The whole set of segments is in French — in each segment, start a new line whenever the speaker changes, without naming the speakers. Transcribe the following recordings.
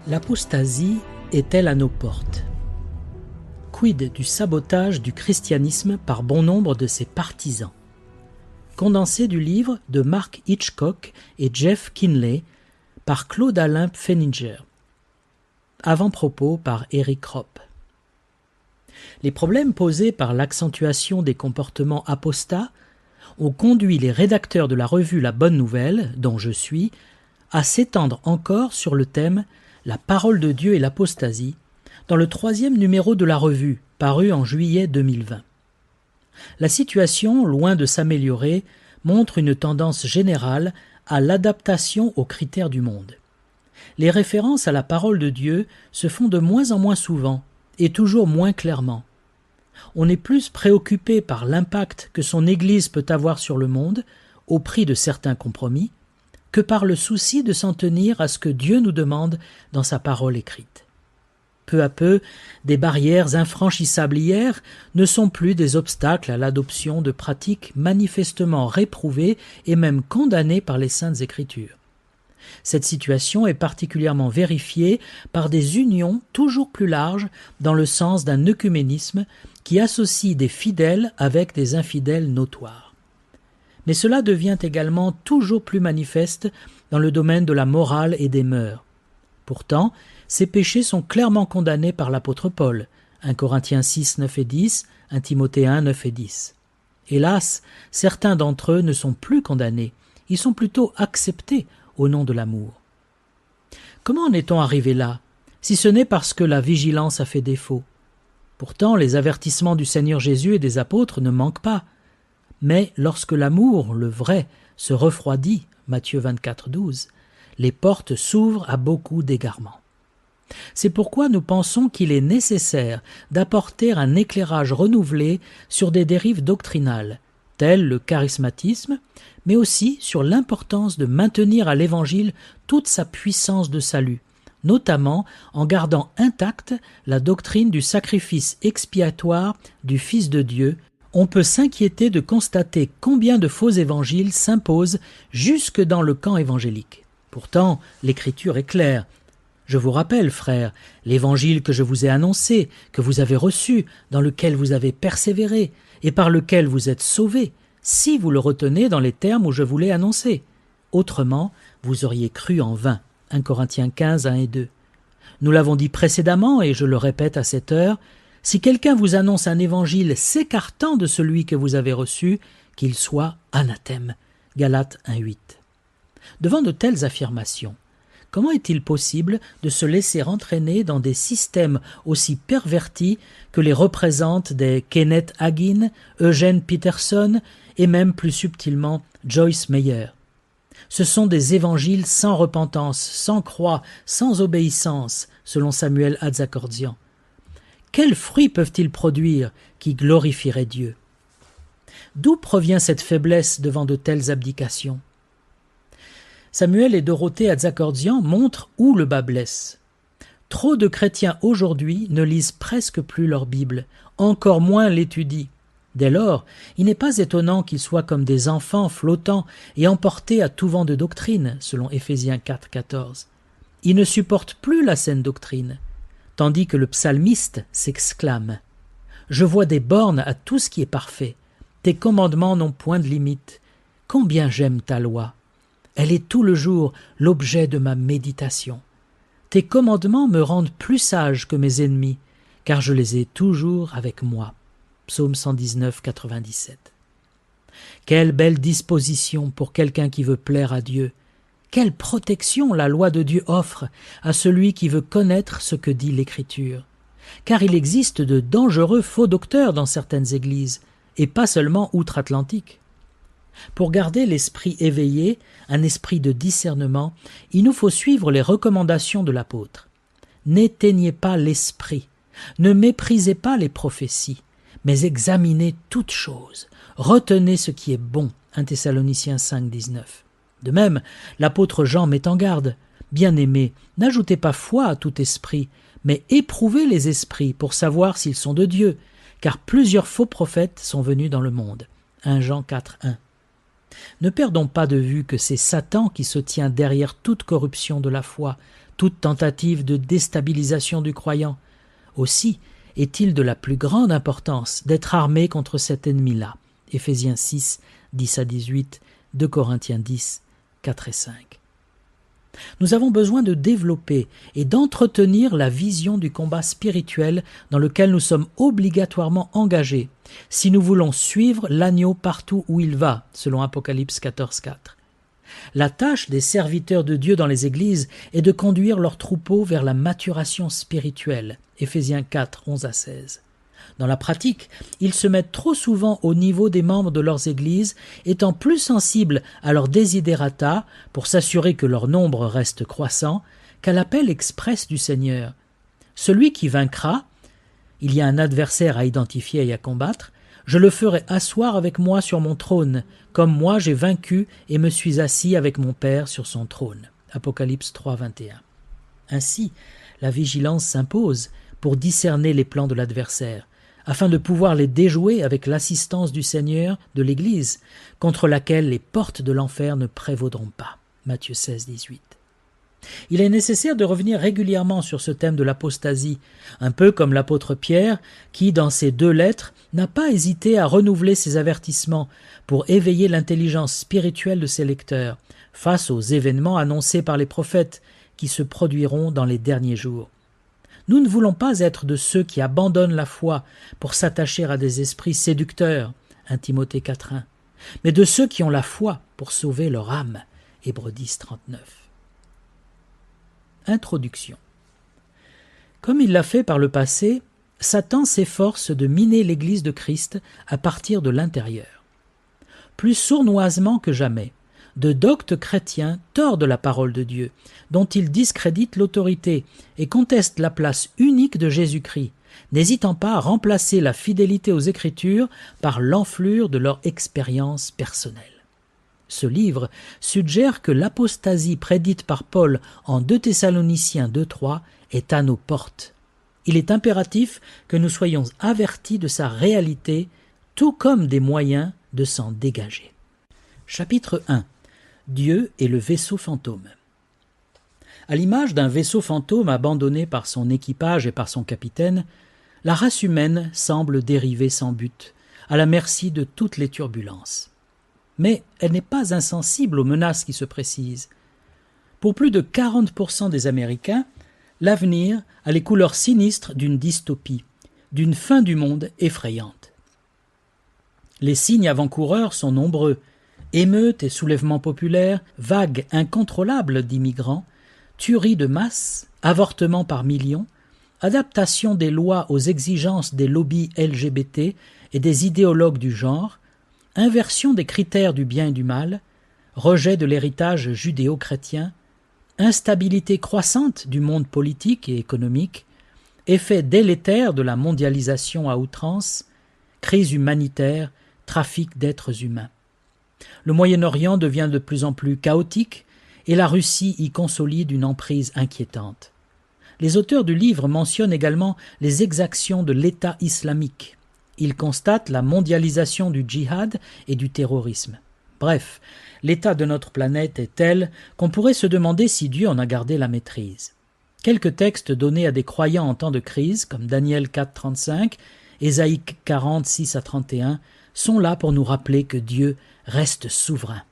L'apostasie est-elle à nos portes? Quid du sabotage du christianisme par bon nombre de ses partisans? Condensé du livre de Mark Hitchcock et Jeff Kinley par Claude-Alain Pfenninger. Avant-propos par Eric Ropp. Les problèmes posés par l'accentuation des comportements apostats ont conduit les rédacteurs de la revue La Bonne Nouvelle, dont je suis, à s'étendre encore sur le thème « La parole de Dieu et l'apostasie » dans le 3e numéro de la revue, paru en juillet 2020. La situation, loin de s'améliorer, montre une tendance générale à l'adaptation aux critères du monde. Les références à la parole de Dieu se font de moins en moins souvent et toujours moins clairement. On est plus préoccupé par l'impact que son Église peut avoir sur le monde, au prix de certains compromis, que par le souci de s'en tenir à ce que Dieu nous demande dans sa parole écrite. Peu à peu, des barrières infranchissables hier ne sont plus des obstacles à l'adoption de pratiques manifestement réprouvées et même condamnées par les Saintes Écritures. Cette situation est particulièrement vérifiée par des unions toujours plus larges dans le sens d'un œcuménisme qui associe des fidèles avec des infidèles notoires. Mais cela devient également toujours plus manifeste dans le domaine de la morale et des mœurs. Pourtant, ces péchés sont clairement condamnés par l'apôtre Paul, 1 Corinthiens 6, 9 et 10, 1 Timothée 1, 9 et 10. Hélas, certains d'entre eux ne sont plus condamnés, ils sont plutôt acceptés au nom de l'amour. Comment en est-on arrivé là, si ce n'est parce que la vigilance a fait défaut? Pourtant, les avertissements du Seigneur Jésus et des apôtres ne manquent pas. Mais lorsque l'amour, le vrai, se refroidit, Matthieu 24, 12, les portes s'ouvrent à beaucoup d'égarements. C'est pourquoi nous pensons qu'il est nécessaire d'apporter un éclairage renouvelé sur des dérives doctrinales, telles le charismatisme, mais aussi sur l'importance de maintenir à l'Évangile toute sa puissance de salut, notamment en gardant intacte la doctrine du sacrifice expiatoire du Fils de Dieu. On peut s'inquiéter de constater combien de faux évangiles s'imposent jusque dans le camp évangélique. Pourtant, l'Écriture est claire. Je vous rappelle, frères, l'évangile que je vous ai annoncé, que vous avez reçu, dans lequel vous avez persévéré, et par lequel vous êtes sauvés, si vous le retenez dans les termes où je vous l'ai annoncé. Autrement, vous auriez cru en vain. 1 Corinthiens 15, 1 et 2. Nous l'avons dit précédemment, et je le répète à cette heure, si quelqu'un vous annonce un évangile s'écartant de celui que vous avez reçu, qu'il soit anathème. Galates 1,8. Devant de telles affirmations, comment est-il possible de se laisser entraîner dans des systèmes aussi pervertis que les représentent des Kenneth Hagin, Eugene Peterson et même plus subtilement Joyce Meyer? Ce sont des évangiles sans repentance, sans croix, sans obéissance, selon Samuel Hadzakordzian. Quels fruits peuvent-ils produire qui glorifieraient Dieu? D'où provient cette faiblesse devant de telles abdications? Samuel et Dorothée Hadzakordzian montrent où le bas blesse. Trop de chrétiens aujourd'hui ne lisent presque plus leur Bible, encore moins l'étudient. Dès lors, il n'est pas étonnant qu'ils soient comme des enfants flottants et emportés à tout vent de doctrine, selon Éphésiens 4, 14. Ils ne supportent plus la saine doctrine. Tandis que le psalmiste s'exclame « Je vois des bornes à tout ce qui est parfait. Tes commandements n'ont point de limite. Combien j'aime ta loi. Elle est tout le jour l'objet de ma méditation. Tes commandements me rendent plus sage que mes ennemis, car je les ai toujours avec moi. » Psaume 119, 97. Quelle belle disposition pour quelqu'un qui veut plaire à Dieu. Quelle protection la loi de Dieu offre à celui qui veut connaître ce que dit l'Écriture. Car il existe de dangereux faux docteurs dans certaines églises, et pas seulement outre-Atlantique. Pour garder l'esprit éveillé, un esprit de discernement, il nous faut suivre les recommandations de l'apôtre. N'éteignez pas l'esprit, ne méprisez pas les prophéties, mais examinez toutes choses, retenez ce qui est bon. 1 Thessaloniciens 5, 19. De même, l'apôtre Jean met en garde. Bien-aimés, n'ajoutez pas foi à tout esprit, mais éprouvez les esprits pour savoir s'ils sont de Dieu, car plusieurs faux prophètes sont venus dans le monde. 1 Jean 4, 1. Ne perdons pas de vue que c'est Satan qui se tient derrière toute corruption de la foi, toute tentative de déstabilisation du croyant. Aussi est-il de la plus grande importance d'être armé contre cet ennemi-là. Éphésiens 6, 10 à 18, 2 Corinthiens 10, 4 et 5. Nous avons besoin de développer et d'entretenir la vision du combat spirituel dans lequel nous sommes obligatoirement engagés si nous voulons suivre l'agneau partout où il va, selon Apocalypse 14, 4. La tâche des serviteurs de Dieu dans les églises est de conduire leurs troupeaux vers la maturation spirituelle, Éphésiens 4, 11 à 16. Dans la pratique, ils se mettent trop souvent au niveau des membres de leurs églises, étant plus sensibles à leurs desiderata pour s'assurer que leur nombre reste croissant, qu'à l'appel express du Seigneur. Celui qui vaincra, il y a un adversaire à identifier et à combattre, je le ferai asseoir avec moi sur mon trône, comme moi j'ai vaincu et me suis assis avec mon Père sur son trône. Apocalypse 3, 21. Ainsi, la vigilance s'impose pour discerner les plans de l'adversaire, afin de pouvoir les déjouer avec l'assistance du Seigneur de l'Église, contre laquelle les portes de l'enfer ne prévaudront pas. Matthieu 16, 18. Il est nécessaire de revenir régulièrement sur ce thème de l'apostasie, un peu comme l'apôtre Pierre, qui, dans ses 2 lettres, n'a pas hésité à renouveler ses avertissements pour éveiller l'intelligence spirituelle de ses lecteurs, face aux événements annoncés par les prophètes, qui se produiront dans les derniers jours. Nous ne voulons pas être de ceux qui abandonnent la foi pour s'attacher à des esprits séducteurs, 1 Timothée 4.1, mais de ceux qui ont la foi pour sauver leur âme, Hébreux 10, 39. Introduction. Comme il l'a fait par le passé, Satan s'efforce de miner l'Église de Christ à partir de l'intérieur. Plus sournoisement que jamais, de doctes chrétiens tordent la parole de Dieu, dont ils discréditent l'autorité et contestent la place unique de Jésus-Christ, n'hésitant pas à remplacer la fidélité aux Écritures par l'enflure de leur expérience personnelle. Ce livre suggère que l'apostasie prédite par Paul en 2 Thessaloniciens 2.3 est à nos portes. Il est impératif que nous soyons avertis de sa réalité, tout comme des moyens de s'en dégager. Chapitre 1. Dieu et le vaisseau fantôme. À l'image d'un vaisseau fantôme abandonné par son équipage et par son capitaine, la race humaine semble dériver sans but, à la merci de toutes les turbulences. Mais elle n'est pas insensible aux menaces qui se précisent. Pour plus de 40% des Américains, l'avenir a les couleurs sinistres d'une dystopie, d'une fin du monde effrayante. Les signes avant-coureurs sont nombreux: émeutes et soulèvements populaires, vagues incontrôlables d'immigrants, tueries de masse, avortements par millions, adaptation des lois aux exigences des lobbies LGBT et des idéologues du genre, inversion des critères du bien et du mal, rejet de l'héritage judéo-chrétien, instabilité croissante du monde politique et économique, effet délétère de la mondialisation à outrance, crise humanitaire, trafic d'êtres humains. Le Moyen-Orient devient de plus en plus chaotique et la Russie y consolide une emprise inquiétante. Les auteurs du livre mentionnent également les exactions de l'État islamique. Ils constatent la mondialisation du djihad et du terrorisme. Bref, l'état de notre planète est tel qu'on pourrait se demander si Dieu en a gardé la maîtrise. Quelques textes donnés à des croyants en temps de crise, comme Daniel 4, 35, Ésaïe 40, 6 à 31, sont là pour nous rappeler que Dieu reste souverain.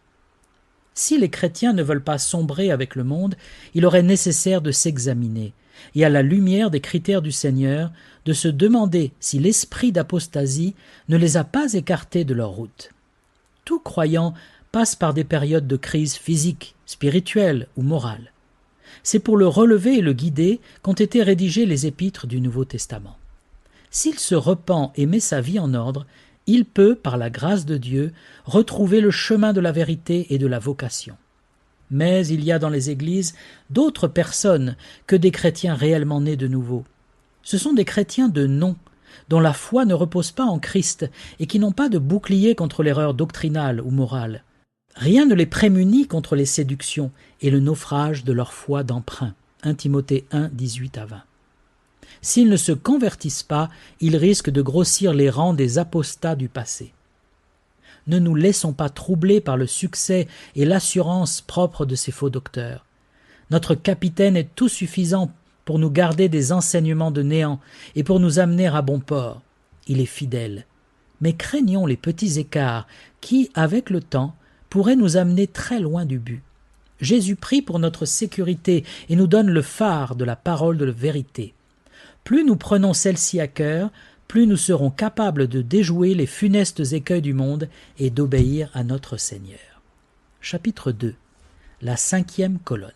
Si les chrétiens ne veulent pas sombrer avec le monde, il aurait nécessaire de s'examiner, et à la lumière des critères du Seigneur, de se demander si l'esprit d'apostasie ne les a pas écartés de leur route. Tout croyant passe par des périodes de crise physique, spirituelle ou morale. C'est pour le relever et le guider qu'ont été rédigés les épîtres du Nouveau Testament. S'il se repent et met sa vie en ordre, il peut, par la grâce de Dieu, retrouver le chemin de la vérité et de la vocation. Mais il y a dans les églises d'autres personnes que des chrétiens réellement nés de nouveau. Ce sont des chrétiens de nom, dont la foi ne repose pas en Christ et qui n'ont pas de bouclier contre l'erreur doctrinale ou morale. Rien ne les prémunit contre les séductions et le naufrage de leur foi d'emprunt. 1 Timothée 1, 18 à 20. S'ils ne se convertissent pas, ils risquent de grossir les rangs des apostats du passé. ne nous laissons pas troubler par le succès et l'assurance propre de ces faux docteurs. Notre capitaine est tout suffisant pour nous garder des enseignements de néant et pour nous amener à bon port. Il est fidèle. Mais craignons les petits écarts qui, avec le temps, pourraient nous amener très loin du but. Jésus prie pour notre sécurité et nous donne le phare de la parole de la vérité. Plus nous prenons celle-ci à cœur, plus nous serons capables de déjouer les funestes écueils du monde et d'obéir à notre Seigneur. Chapitre 2. La 5e colonne.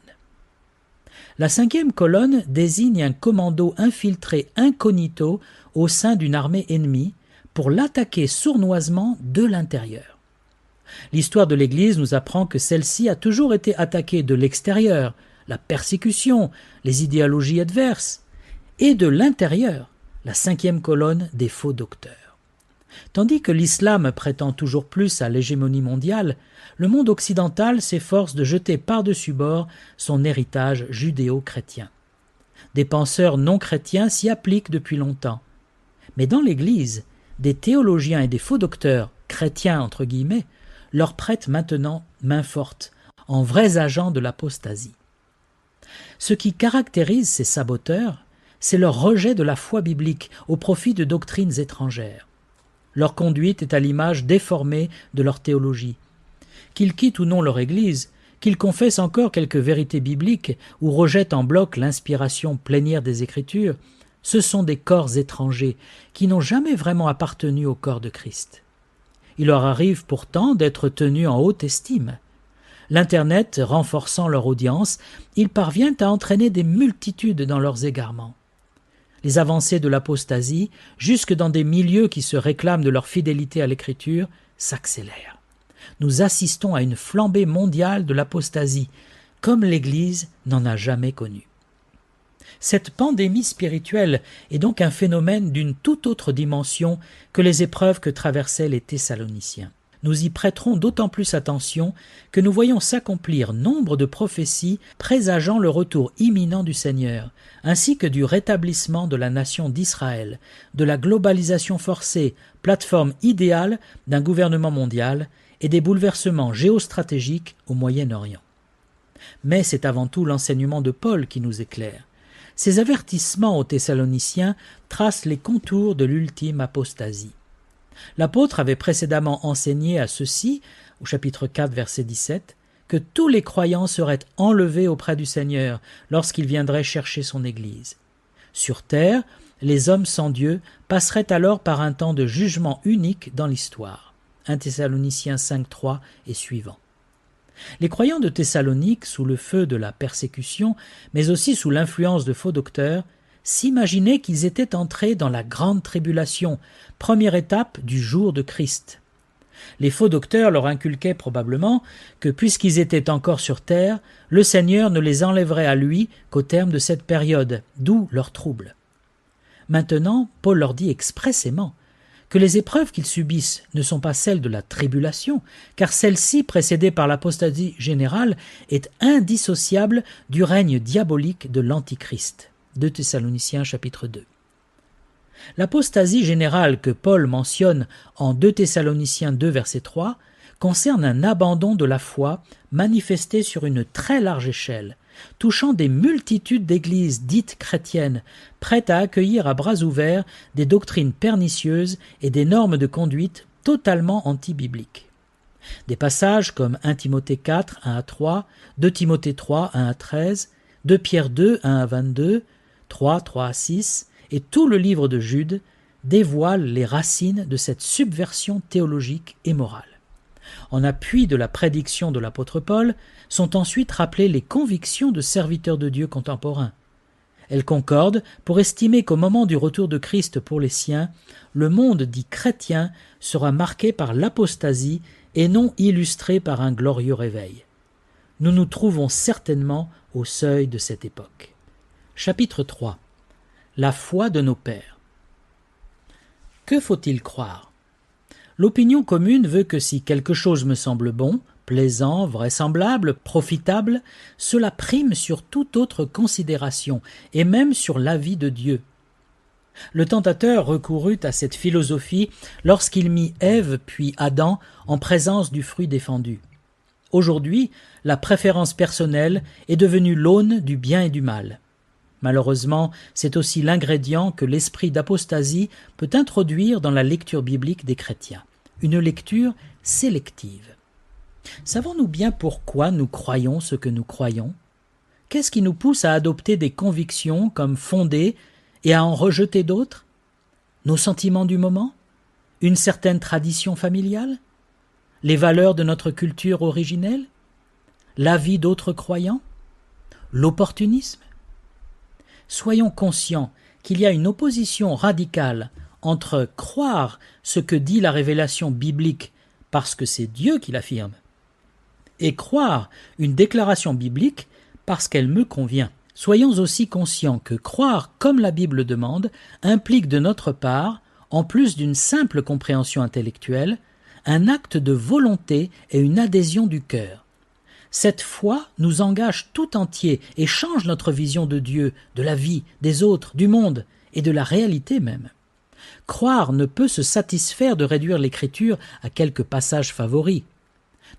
La 5e colonne désigne un commando infiltré incognito au sein d'une armée ennemie pour l'attaquer sournoisement de l'intérieur. L'histoire de l'Église nous apprend que celle-ci a toujours été attaquée de l'extérieur, la persécution, les idéologies adverses, et de l'intérieur, la 5e colonne des faux docteurs. Tandis que l'islam prétend toujours plus à l'hégémonie mondiale, le monde occidental s'efforce de jeter par-dessus bord son héritage judéo-chrétien. Des penseurs non chrétiens s'y appliquent depuis longtemps. Mais dans l'Église, des théologiens et des faux docteurs, chrétiens entre guillemets, leur prêtent maintenant main forte, en vrais agents de l'apostasie. Ce qui caractérise ces saboteurs, c'est leur rejet de la foi biblique au profit de doctrines étrangères. Leur conduite est à l'image déformée de leur théologie. Qu'ils quittent ou non leur Église, qu'ils confessent encore quelques vérités bibliques ou rejettent en bloc l'inspiration plénière des Écritures, ce sont des corps étrangers qui n'ont jamais vraiment appartenu au corps de Christ. Il leur arrive pourtant d'être tenus en haute estime. L'Internet renforçant leur audience, ils parviennent à entraîner des multitudes dans leurs égarements. Les avancées de l'apostasie, jusque dans des milieux qui se réclament de leur fidélité à l'Écriture, s'accélèrent. Nous assistons à une flambée mondiale de l'apostasie, comme l'Église n'en a jamais connu. Cette pandémie spirituelle est donc un phénomène d'une toute autre dimension que les épreuves que traversaient les Thessaloniciens. Nous y prêterons d'autant plus attention que nous voyons s'accomplir nombre de prophéties présageant le retour imminent du Seigneur, ainsi que du rétablissement de la nation d'Israël, de la globalisation forcée, plateforme idéale d'un gouvernement mondial, et des bouleversements géostratégiques au Moyen-Orient. Mais c'est avant tout l'enseignement de Paul qui nous éclaire. Ces avertissements aux Thessaloniciens tracent les contours de l'ultime apostasie. L'apôtre avait précédemment enseigné à ceux-ci, au chapitre 4, verset 17, que tous les croyants seraient enlevés auprès du Seigneur lorsqu'il viendrait chercher son Église. Sur terre, les hommes sans Dieu passeraient alors par un temps de jugement unique dans l'histoire. 1 Thessaloniciens 5, 3 et suivant. Les croyants de Thessalonique, sous le feu de la persécution, mais aussi sous l'influence de faux docteurs, s'imaginaient qu'ils étaient entrés dans la grande tribulation, première étape du jour de Christ. Les faux docteurs leur inculquaient probablement que, puisqu'ils étaient encore sur terre, le Seigneur ne les enlèverait à lui qu'au terme de cette période, d'où leur trouble. Maintenant, Paul leur dit expressément que les épreuves qu'ils subissent ne sont pas celles de la tribulation, car celle-ci, précédée par l'apostasie générale, est indissociable du règne diabolique de l'Antichrist. 2 Thessaloniciens chapitre 2. L'apostasie générale que Paul mentionne en 2 Thessaloniciens 2 verset 3 concerne un abandon de la foi manifesté sur une très large échelle, touchant des multitudes d'églises dites chrétiennes, prêtes à accueillir à bras ouverts des doctrines pernicieuses et des normes de conduite totalement anti-bibliques. Des passages comme 1 Timothée 4, 1 à 3, 2 Timothée 3, 1 à 13, 2 Pierre 2, 1 à 22, 3, 3 à 6 et tout le livre de Jude dévoilent les racines de cette subversion théologique et morale. En appui de la prédiction de l'apôtre Paul, sont ensuite rappelées les convictions de serviteurs de Dieu contemporains. Elles concordent pour estimer qu'au moment du retour de Christ pour les siens, le monde dit chrétien sera marqué par l'apostasie et non illustré par un glorieux réveil. Nous nous trouvons certainement au seuil de cette époque. Chapitre 3. La foi de nos pères. Que faut-il croire ? L'opinion commune veut que si quelque chose me semble bon, plaisant, vraisemblable, profitable, cela prime sur toute autre considération et même sur l'avis de Dieu. Le tentateur recourut à cette philosophie lorsqu'il mit Ève puis Adam en présence du fruit défendu. Aujourd'hui, la préférence personnelle est devenue l'aune du bien et du mal. Malheureusement, c'est aussi l'ingrédient que l'esprit d'apostasie peut introduire dans la lecture biblique des chrétiens, une lecture sélective. Savons-nous bien pourquoi nous croyons ce que nous croyons ? Qu'est-ce qui nous pousse à adopter des convictions comme fondées et à en rejeter d'autres ? Nos sentiments du moment ? Une certaine tradition familiale ? Les valeurs de notre culture originelle ? L'avis d'autres croyants ? L'opportunisme ? Soyons conscients qu'il y a une opposition radicale entre croire ce que dit la révélation biblique parce que c'est Dieu qui l'affirme et croire une déclaration biblique parce qu'elle me convient. Soyons aussi conscients que croire comme la Bible demande implique de notre part, en plus d'une simple compréhension intellectuelle, un acte de volonté et une adhésion du cœur. Cette foi nous engage tout entier et change notre vision de Dieu, de la vie, des autres, du monde et de la réalité même. Croire ne peut se satisfaire de réduire l'Écriture à quelques passages favoris.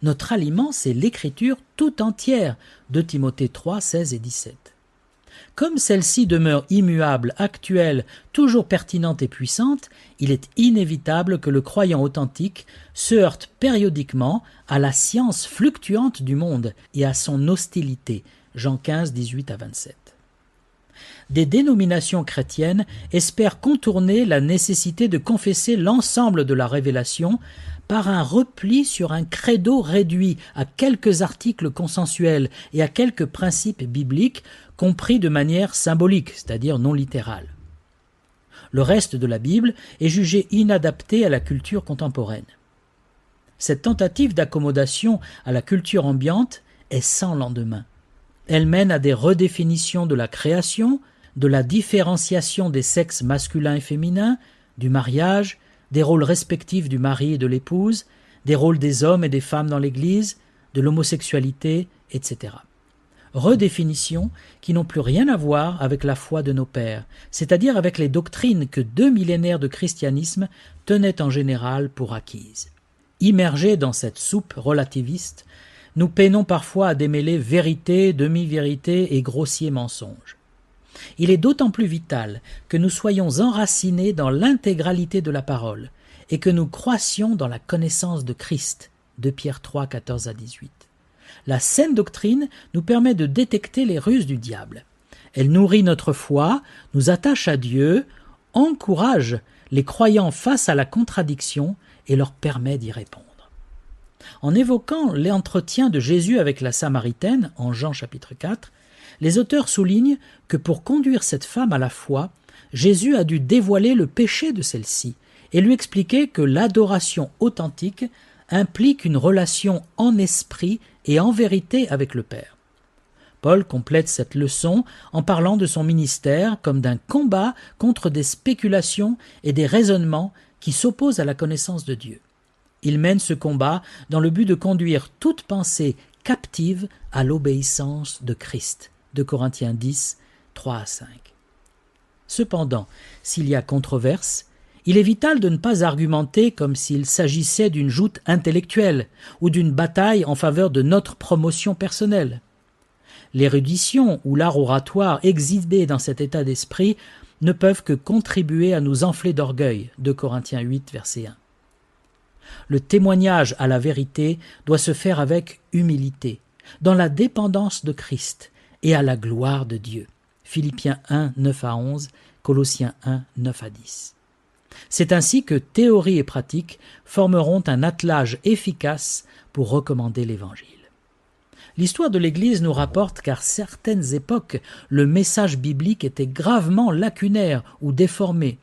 Notre aliment, c'est l'Écriture tout entière, 2 Timothée 3, 16 et 17. Comme celle-ci demeure immuable, actuelle, toujours pertinente et puissante, il est inévitable que le croyant authentique se heurte périodiquement à la science fluctuante du monde et à son hostilité. Jean 15, 18 à 27. Des dénominations chrétiennes espèrent contourner la nécessité de confesser l'ensemble de la révélation par un repli sur un credo réduit à quelques articles consensuels et à quelques principes bibliques compris de manière symbolique, c'est-à-dire non littérale. Le reste de la Bible est jugé inadapté à la culture contemporaine. Cette tentative d'accommodation à la culture ambiante est sans lendemain. Elle mène à des redéfinitions de la création, de la différenciation des sexes masculins et féminins, du mariage, des rôles respectifs du mari et de l'épouse, des rôles des hommes et des femmes dans l'Église, de l'homosexualité, etc. Redéfinitions qui n'ont plus rien à voir avec la foi de nos pères, c'est-à-dire avec les doctrines que 2 millénaires de christianisme tenaient en général pour acquises. Immergés dans cette soupe relativiste, nous peinons parfois à démêler vérité, demi-vérité et grossiers mensonges. Il est d'autant plus vital que nous soyons enracinés dans l'intégralité de la parole et que nous croissions dans la connaissance de Christ, 2 Pierre 3, 14 à 18. La saine doctrine nous permet de détecter les ruses du diable. Elle nourrit notre foi, nous attache à Dieu, encourage les croyants face à la contradiction et leur permet d'y répondre. En évoquant l'entretien de Jésus avec la Samaritaine, en Jean chapitre 4, les auteurs soulignent que pour conduire cette femme à la foi, Jésus a dû dévoiler le péché de celle-ci et lui expliquer que l'adoration authentique implique une relation en esprit et en vérité avec le Père. Paul complète cette leçon en parlant de son ministère comme d'un combat contre des spéculations et des raisonnements qui s'opposent à la connaissance de Dieu. Il mène ce combat dans le but de conduire toute pensée captive à l'obéissance de Christ. 2 Corinthiens 10, 3 à 5. Cependant, s'il y a controverse, il est vital de ne pas argumenter comme s'il s'agissait d'une joute intellectuelle ou d'une bataille en faveur de notre promotion personnelle. L'érudition ou l'art oratoire exhibés dans cet état d'esprit ne peuvent que contribuer à nous enfler d'orgueil. 2 Corinthiens 8, verset 1. Le témoignage à la vérité doit se faire avec humilité, dans la dépendance de Christ et à la gloire de Dieu. Philippiens 1, 9 à 11, Colossiens 1, 9 à 10. C'est ainsi que théorie et pratique formeront un attelage efficace pour recommander l'Évangile. L'histoire de l'Église nous rapporte qu'à certaines époques, le message biblique était gravement lacunaire ou déformé.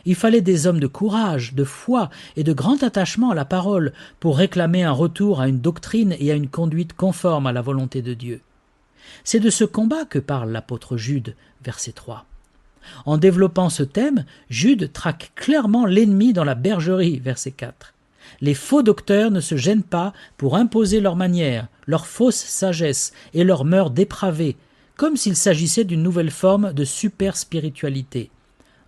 Il fallait des hommes de courage, de foi et de grand attachement à la parole pour réclamer un retour à une doctrine et à une conduite conforme à la volonté de Dieu. C'est de ce combat que parle l'apôtre Jude, verset 3. En développant ce thème, Jude traque clairement l'ennemi dans la bergerie, verset 4. Les faux docteurs ne se gênent pas pour imposer leurs manières, leur fausse sagesse et leurs mœurs dépravées, comme s'il s'agissait d'une nouvelle forme de super-spiritualité.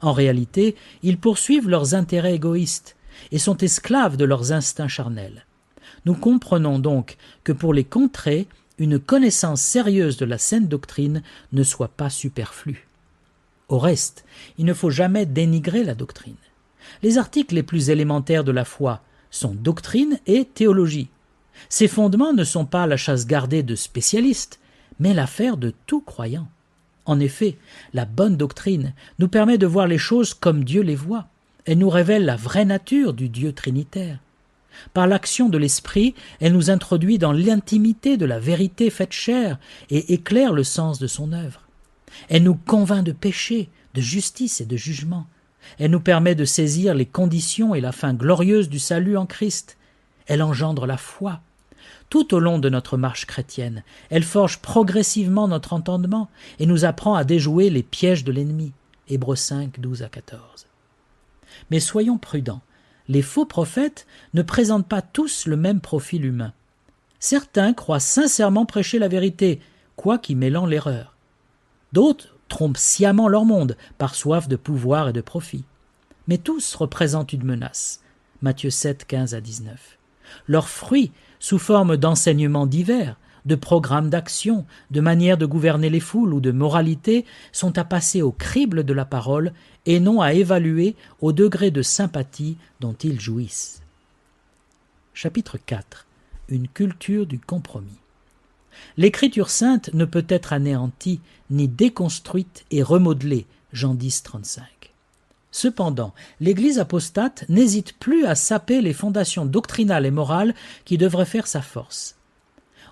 En réalité, ils poursuivent leurs intérêts égoïstes et sont esclaves de leurs instincts charnels. Nous comprenons donc que pour les contrer, une connaissance sérieuse de la saine doctrine ne soit pas superflue. Au reste, il ne faut jamais dénigrer la doctrine. Les articles les plus élémentaires de la foi sont doctrine et théologie. Ces fondements ne sont pas la chasse gardée de spécialistes, mais l'affaire de tout croyant. En effet, la bonne doctrine nous permet de voir les choses comme Dieu les voit. Elle nous révèle la vraie nature du Dieu trinitaire. Par l'action de l'Esprit, elle nous introduit dans l'intimité de la vérité faite chair et éclaire le sens de son œuvre. Elle nous convainc de péché, de justice et de jugement. Elle nous permet de saisir les conditions et la fin glorieuse du salut en Christ. Elle engendre la foi. Tout au long de notre marche chrétienne, elle forge progressivement notre entendement et nous apprend à déjouer les pièges de l'ennemi. Hébreux 5, 12 à 14. Mais soyons prudents. Les faux prophètes ne présentent pas tous le même profil humain. Certains croient sincèrement prêcher la vérité, quoiqu'y mêlant l'erreur. D'autres trompent sciemment leur monde par soif de pouvoir et de profit. Mais tous représentent une menace. Matthieu 7, 15 à 19. Leurs fruits, sous forme d'enseignements divers, de programmes d'action, de manières de gouverner les foules ou de moralité, sont à passer au crible de la parole et non à évaluer au degré de sympathie dont ils jouissent. Chapitre 4. Une culture du compromis. L'Écriture sainte ne peut être anéantie, ni déconstruite et remodelée, Jean 10, 35. Cependant, l'Église apostate n'hésite plus à saper les fondations doctrinales et morales qui devraient faire sa force.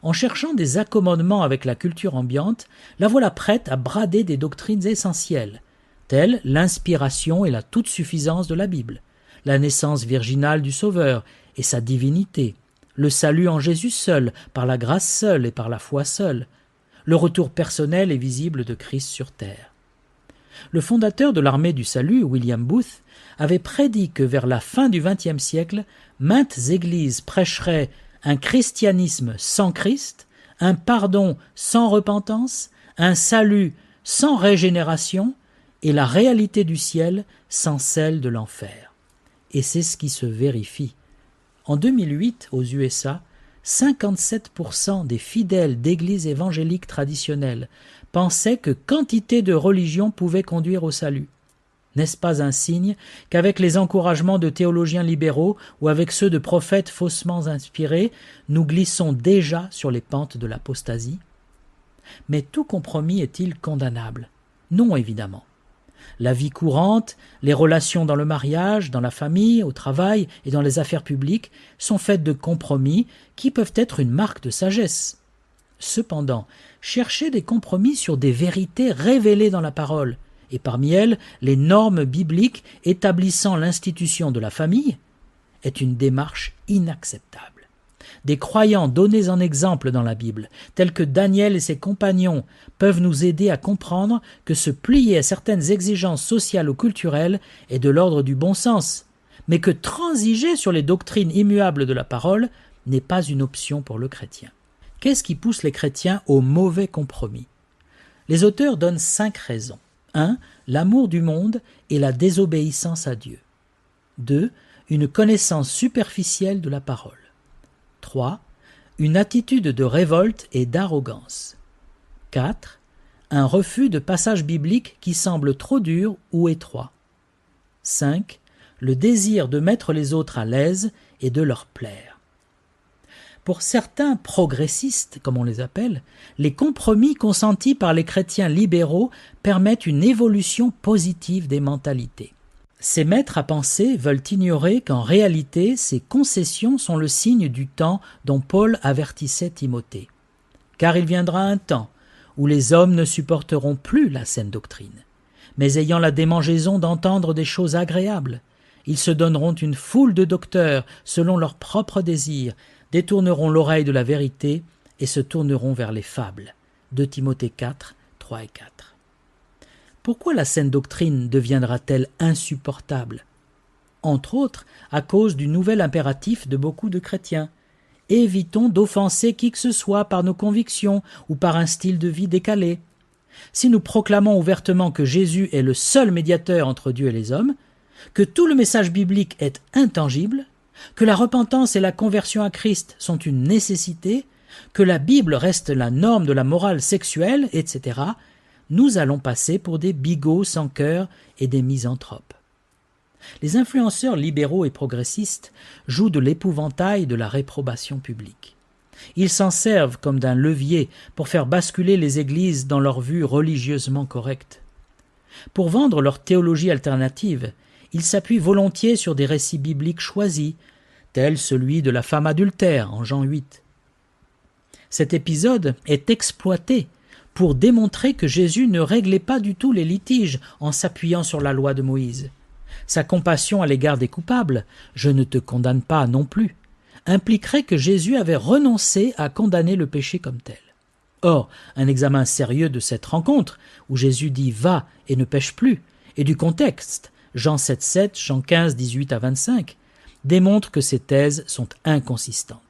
En cherchant des accommodements avec la culture ambiante, la voilà prête à brader des doctrines essentielles, telles l'inspiration et la toute-suffisance de la Bible, la naissance virginale du Sauveur et sa divinité, le salut en Jésus seul, par la grâce seule et par la foi seule, le retour personnel et visible de Christ sur terre. Le fondateur de l'armée du salut, William Booth, avait prédit que vers la fin du XXe siècle, maintes églises prêcheraient un christianisme sans Christ, un pardon sans repentance, un salut sans régénération et la réalité du ciel sans celle de l'enfer. Et c'est ce qui se vérifie. En 2008, aux USA, 57% des fidèles d'églises évangéliques traditionnelles pensaient que quantité de religion pouvait conduire au salut. N'est-ce pas un signe qu'avec les encouragements de théologiens libéraux ou avec ceux de prophètes faussement inspirés, nous glissons déjà sur les pentes de l'apostasie? Mais tout compromis est-il condamnable? Non, évidemment. La vie courante, les relations dans le mariage, dans la famille, au travail et dans les affaires publiques sont faites de compromis qui peuvent être une marque de sagesse. Cependant, chercher des compromis sur des vérités révélées dans la parole, et parmi elles les normes bibliques établissant l'institution de la famille, est une démarche inacceptable. Des croyants donnés en exemple dans la Bible, tels que Daniel et ses compagnons, peuvent nous aider à comprendre que se plier à certaines exigences sociales ou culturelles est de l'ordre du bon sens, mais que transiger sur les doctrines immuables de la parole n'est pas une option pour le chrétien. Qu'est-ce qui pousse les chrétiens au mauvais compromis? Les auteurs donnent 5 raisons. 1. L'amour du monde et la désobéissance à Dieu. 2. Une connaissance superficielle de la parole. 3. Une attitude de révolte et d'arrogance. 4. Un refus de passages bibliques qui semblent trop durs ou étroits. 5. Le désir de mettre les autres à l'aise et de leur plaire. Pour certains progressistes, comme on les appelle, les compromis consentis par les chrétiens libéraux permettent une évolution positive des mentalités. Ces maîtres à penser veulent ignorer qu'en réalité, ces concessions sont le signe du temps dont Paul avertissait Timothée. Car il viendra un temps où les hommes ne supporteront plus la saine doctrine, mais ayant la démangeaison d'entendre des choses agréables, ils se donneront une foule de docteurs selon leurs propres désirs, détourneront l'oreille de la vérité et se tourneront vers les fables. 2 Timothée 4, 3 et 4. Pourquoi la saine doctrine deviendra-t-elle insupportable? Entre autres, à cause du nouvel impératif de beaucoup de chrétiens. Évitons d'offenser qui que ce soit par nos convictions ou par un style de vie décalé. Si nous proclamons ouvertement que Jésus est le seul médiateur entre Dieu et les hommes, que tout le message biblique est intangible, que la repentance et la conversion à Christ sont une nécessité, que la Bible reste la norme de la morale sexuelle, etc., nous allons passer pour des bigots sans cœur et des misanthropes. Les influenceurs libéraux et progressistes jouent de l'épouvantail de la réprobation publique. Ils s'en servent comme d'un levier pour faire basculer les églises dans leur vue religieusement correcte. Pour vendre leur théologie alternative, ils s'appuient volontiers sur des récits bibliques choisis, tel celui de la femme adultère en Jean 8. Cet épisode est exploité pour démontrer que Jésus ne réglait pas du tout les litiges en s'appuyant sur la loi de Moïse. Sa compassion à l'égard des coupables, « je ne te condamne pas non plus », impliquerait que Jésus avait renoncé à condamner le péché comme tel. Or, un examen sérieux de cette rencontre, où Jésus dit « va et ne pêche plus », et du contexte, Jean 7,7, Jean 15, 18 à 25, démontre que ces thèses sont inconsistantes.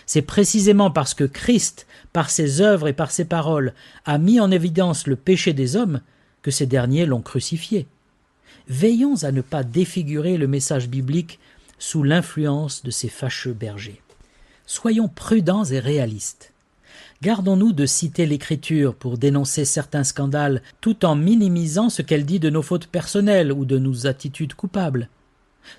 C'est précisément parce que Christ, par ses œuvres et par ses paroles, a mis en évidence le péché des hommes que ces derniers l'ont crucifié. Veillons à ne pas défigurer le message biblique sous l'influence de ces fâcheux bergers. Soyons prudents et réalistes. Gardons-nous de citer l'Écriture pour dénoncer certains scandales tout en minimisant ce qu'elle dit de nos fautes personnelles ou de nos attitudes coupables.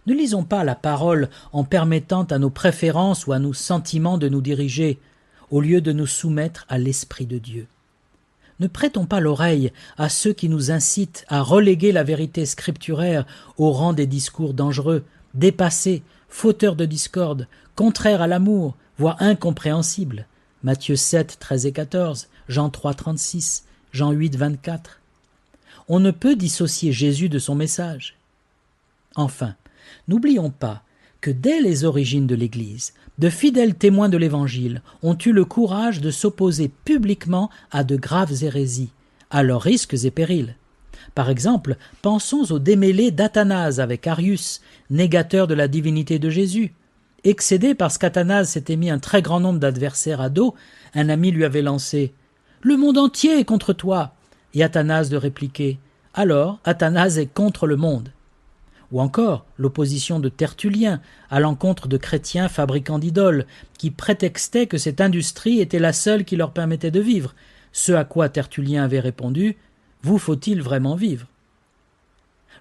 Ne lisons pas la parole en permettant à nos préférences ou à nos sentiments de nous diriger, au lieu de nous soumettre à l'Esprit de Dieu. Ne prêtons pas l'oreille à ceux qui nous incitent à reléguer la vérité scripturaire au rang des discours dangereux, dépassés, fauteurs de discorde, contraires à l'amour, voire incompréhensibles. Matthieu 7, 13 et 14, Jean 3, 36, Jean 8, 24. On ne peut dissocier Jésus de son message. Enfin, n'oublions pas que dès les origines de l'Église, de fidèles témoins de l'Évangile ont eu le courage de s'opposer publiquement à de graves hérésies, à leurs risques et périls. Par exemple, pensons au démêlé d'Athanase avec Arius, négateur de la divinité de Jésus. Excédé parce qu'Athanase s'était mis un très grand nombre d'adversaires à dos, un ami lui avait lancé « Le monde entier est contre toi !» et Athanase de répliquer « Alors, Athanase est contre le monde !» Ou encore l'opposition de Tertullien à l'encontre de chrétiens fabricants d'idoles qui prétextaient que cette industrie était la seule qui leur permettait de vivre, ce à quoi Tertullien avait répondu « Vous faut-il vraiment vivre ?»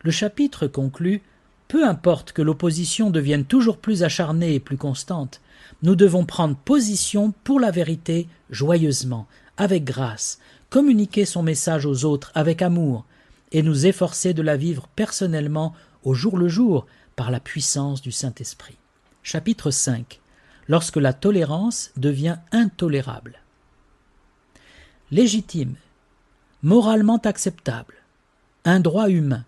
Le chapitre conclut « Peu importe que l'opposition devienne toujours plus acharnée et plus constante, nous devons prendre position pour la vérité joyeusement, avec grâce, communiquer son message aux autres avec amour et nous efforcer de la vivre personnellement au jour le jour par la puissance du Saint-Esprit. » Chapitre 5. Lorsque la tolérance devient intolérable. Légitime, moralement acceptable, un droit humain.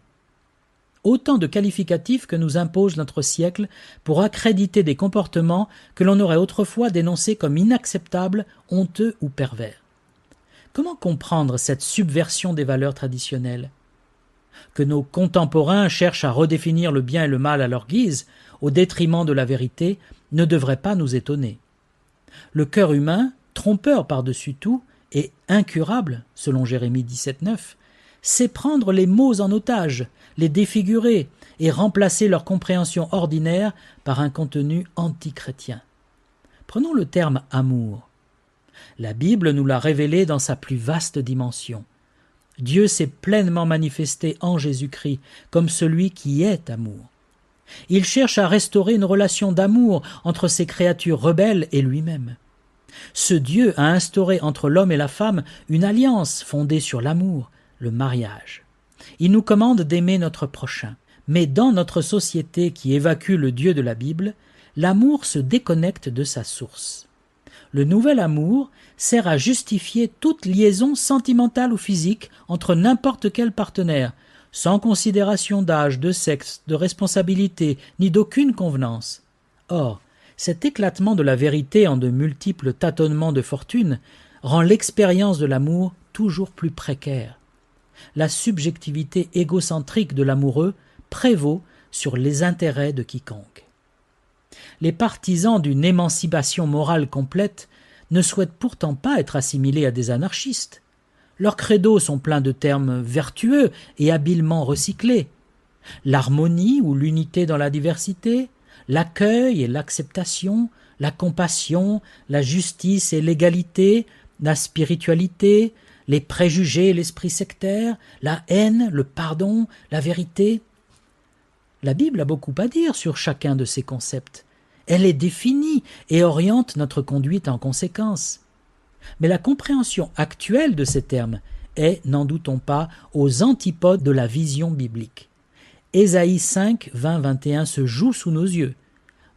Autant de qualificatifs que nous impose notre siècle pour accréditer des comportements que l'on aurait autrefois dénoncés comme inacceptables, honteux ou pervers. Comment comprendre cette subversion des valeurs traditionnelles ? Que nos contemporains cherchent à redéfinir le bien et le mal à leur guise, au détriment de la vérité, ne devrait pas nous étonner. Le cœur humain, trompeur par-dessus tout et incurable, selon Jérémie 17,9, sait prendre les mots en otage, les défigurer et remplacer leur compréhension ordinaire par un contenu antichrétien. Prenons le terme « amour ». La Bible nous l'a révélé dans sa plus vaste dimension. Dieu s'est pleinement manifesté en Jésus-Christ comme celui qui est amour. Il cherche à restaurer une relation d'amour entre ses créatures rebelles et lui-même. Ce Dieu a instauré entre l'homme et la femme une alliance fondée sur l'amour, le mariage. Il nous commande d'aimer notre prochain. Mais dans notre société qui évacue le Dieu de la Bible, l'amour se déconnecte de sa source. Le nouvel amour sert à justifier toute liaison sentimentale ou physique entre n'importe quel partenaire, sans considération d'âge, de sexe, de responsabilité, ni d'aucune convenance. Or, cet éclatement de la vérité en de multiples tâtonnements de fortune rend l'expérience de l'amour toujours plus précaire. La subjectivité égocentrique de l'amoureux prévaut sur les intérêts de quiconque. Les partisans d'une émancipation morale complète ne souhaitent pourtant pas être assimilés à des anarchistes. Leurs credos sont pleins de termes vertueux et habilement recyclés. L'harmonie ou l'unité dans la diversité, l'accueil et l'acceptation, la compassion, la justice et l'égalité, la spiritualité, les préjugés et l'esprit sectaire, la haine, le pardon, la vérité. La Bible a beaucoup à dire sur chacun de ces concepts. Elle les définit et oriente notre conduite en conséquence. Mais la compréhension actuelle de ces termes est, n'en doutons pas, aux antipodes de la vision biblique. Ésaïe 5, 20, 21 se joue sous nos yeux.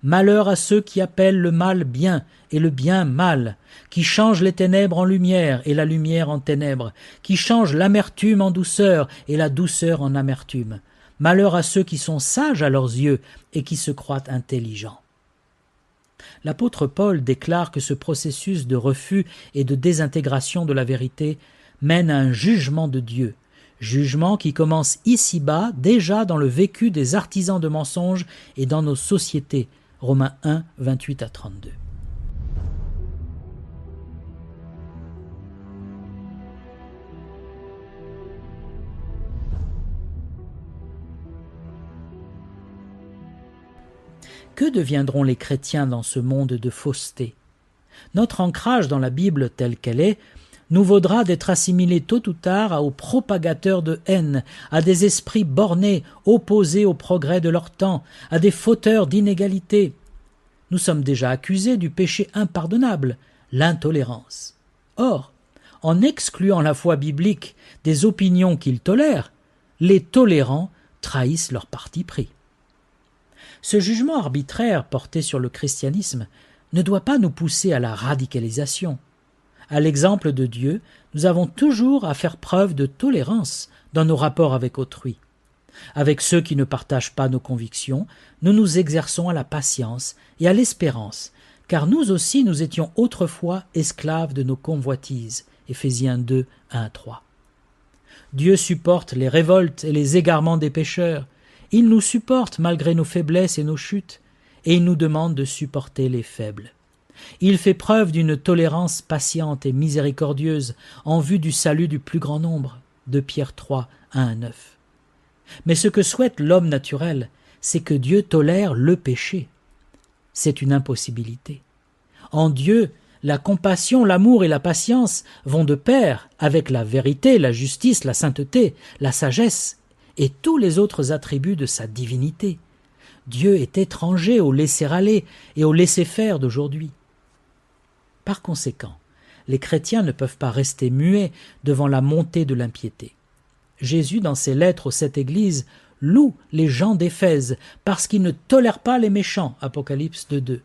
Malheur à ceux qui appellent le mal bien et le bien mal, qui changent les ténèbres en lumière et la lumière en ténèbres, qui changent l'amertume en douceur et la douceur en amertume. Malheur à ceux qui sont sages à leurs yeux et qui se croient intelligents. L'apôtre Paul déclare que ce processus de refus et de désintégration de la vérité mène à un jugement de Dieu, jugement qui commence ici-bas, déjà dans le vécu des artisans de mensonges et dans nos sociétés. Romains 1, 28 à 32. Que deviendront les chrétiens dans ce monde de fausseté? Notre ancrage dans la Bible telle qu'elle est nous vaudra d'être assimilés tôt ou tard aux propagateurs de haine, à des esprits bornés, opposés au progrès de leur temps, à des fauteurs d'inégalité. Nous sommes déjà accusés du péché impardonnable, l'intolérance. Or, en excluant la foi biblique des opinions qu'ils tolèrent, les tolérants trahissent leur parti pris. Ce jugement arbitraire porté sur le christianisme ne doit pas nous pousser à la radicalisation. À l'exemple de Dieu, nous avons toujours à faire preuve de tolérance dans nos rapports avec autrui. Avec ceux qui ne partagent pas nos convictions, nous nous exerçons à la patience et à l'espérance, car nous aussi nous étions autrefois esclaves de nos convoitises. Éphésiens 2, 1, 3. Dieu supporte les révoltes et les égarements des pécheurs. Il nous supporte malgré nos faiblesses et nos chutes, et il nous demande de supporter les faibles. Il fait preuve d'une tolérance patiente et miséricordieuse en vue du salut du plus grand nombre. 2 Pierre 3, 1 à 9. Mais ce que souhaite l'homme naturel, c'est que Dieu tolère le péché. C'est une impossibilité. En Dieu, la compassion, l'amour et la patience vont de pair avec la vérité, la justice, la sainteté, la sagesse et tous les autres attributs de sa divinité. Dieu est étranger au laisser-aller et au laisser-faire d'aujourd'hui. Par conséquent, les chrétiens ne peuvent pas rester muets devant la montée de l'impiété. Jésus, dans ses lettres aux 7 églises, loue les gens d'Éphèse parce qu'ils ne tolèrent pas les méchants, Apocalypse 2.2.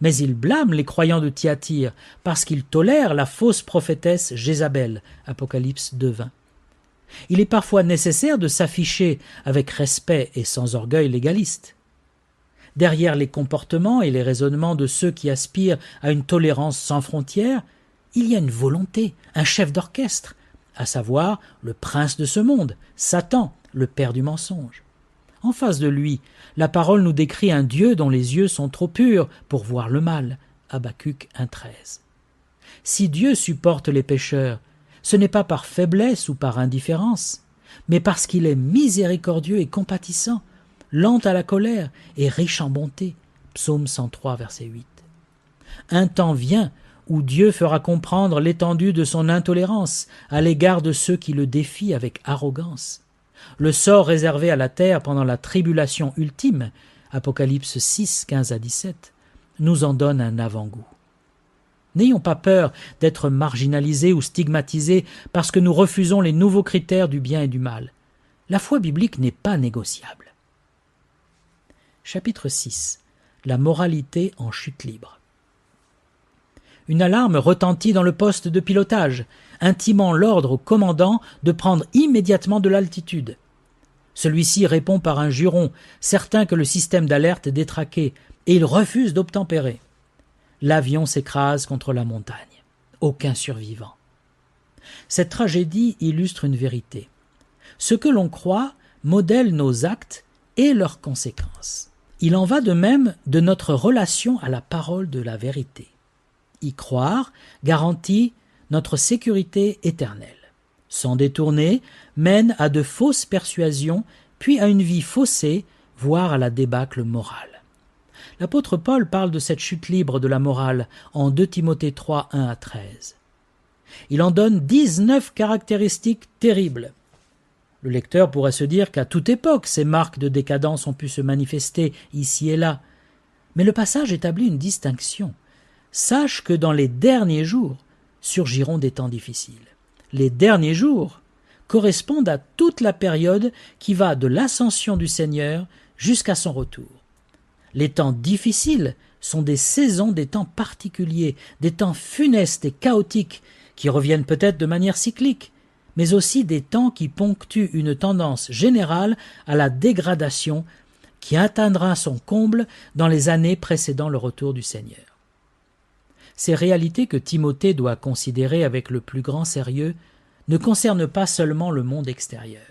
Mais il blâme les croyants de Thyatire parce qu'ils tolèrent la fausse prophétesse Jézabel, Apocalypse 2.20. Il est parfois nécessaire de s'afficher avec respect et sans orgueil légaliste. Derrière les comportements et les raisonnements de ceux qui aspirent à une tolérance sans frontières, il y a une volonté, un chef d'orchestre, à savoir le prince de ce monde, Satan, le père du mensonge. En face de lui, la parole nous décrit un Dieu dont les yeux sont trop purs pour voir le mal, Habacuc 1.13. Si Dieu supporte les pécheurs, ce n'est pas par faiblesse ou par indifférence, mais parce qu'il est miséricordieux et compatissant, lent à la colère et riche en bonté. Psaume 103, verset 8. Un temps vient où Dieu fera comprendre l'étendue de son intolérance à l'égard de ceux qui le défient avec arrogance. Le sort réservé à la terre pendant la tribulation ultime, Apocalypse 6, 15 à 17, nous en donne un avant-goût. N'ayons pas peur d'être marginalisés ou stigmatisés parce que nous refusons les nouveaux critères du bien et du mal. La foi biblique n'est pas négociable. Chapitre 6. La moralité en chute libre. Une alarme retentit dans le poste de pilotage, intimant l'ordre au commandant de prendre immédiatement de l'altitude. Celui-ci répond par un juron, certain que le système d'alerte est détraqué, et il refuse d'obtempérer. L'avion s'écrase contre la montagne. Aucun survivant. Cette tragédie illustre une vérité. Ce que l'on croit modèle nos actes et leurs conséquences. Il en va de même de notre relation à la parole de la vérité. Y croire garantit notre sécurité éternelle. s'en détourner mène à de fausses persuasions, puis à une vie faussée, voire à la débâcle morale. L'apôtre Paul parle de cette chute libre de la morale en 2 Timothée 3, 1 à 13. Il en donne 19 caractéristiques terribles. Le lecteur pourrait se dire qu'à toute époque, ces marques de décadence ont pu se manifester ici et là. Mais le passage établit une distinction. Sache que dans les derniers jours surgiront des temps difficiles. Les derniers jours correspondent à toute la période qui va de l'ascension du Seigneur jusqu'à son retour. Les temps difficiles sont des saisons, des temps particuliers, des temps funestes et chaotiques qui reviennent peut-être de manière cyclique, mais aussi des temps qui ponctuent une tendance générale à la dégradation qui atteindra son comble dans les années précédant le retour du Seigneur. Ces réalités que Timothée doit considérer avec le plus grand sérieux ne concernent pas seulement le monde extérieur.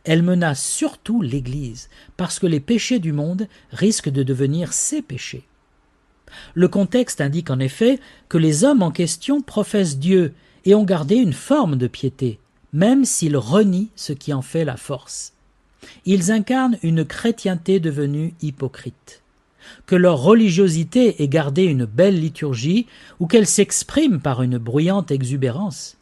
Elles menacent surtout l'Église, parce que les péchés du monde risquent de devenir ses péchés. Le contexte indique en effet que les hommes en question professent Dieu et ont gardé une forme de piété, même s'ils renient ce qui en fait la force. Ils incarnent une chrétienté devenue hypocrite. Que leur religiosité ait gardé une belle liturgie ou qu'elle s'exprime par une bruyante exubérance,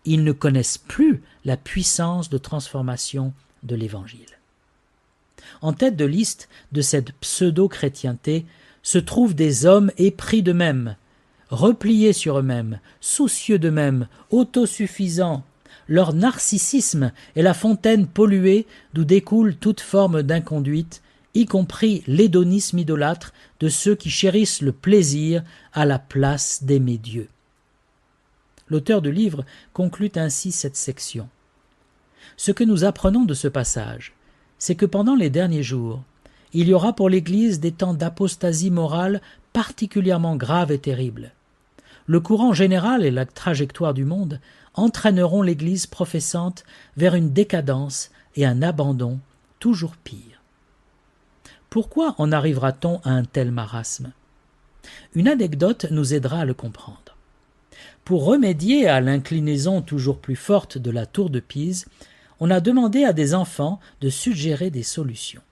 ils ne connaissent plus la puissance de transformation de l'Évangile. En tête de liste de cette pseudo-chrétienté se trouvent des hommes épris d'eux-mêmes, repliés sur eux-mêmes, soucieux d'eux-mêmes, autosuffisants. Leur narcissisme est la fontaine polluée d'où découle toute forme d'inconduite, y compris l'hédonisme idolâtre de ceux qui chérissent le plaisir à la place d'aimer Dieu. L'auteur du livre conclut ainsi cette section. Ce que nous apprenons de ce passage, c'est que pendant les derniers jours, il y aura pour l'Église des temps d'apostasie morale particulièrement graves et terribles. Le courant général et la trajectoire du monde entraîneront l'Église professante vers une décadence et un abandon toujours pire. Pourquoi en arrivera-t-on à un tel marasme ? Une anecdote nous aidera à le comprendre. Pour remédier à l'inclinaison toujours plus forte de la tour de Pise, on a demandé à des enfants de suggérer des solutions.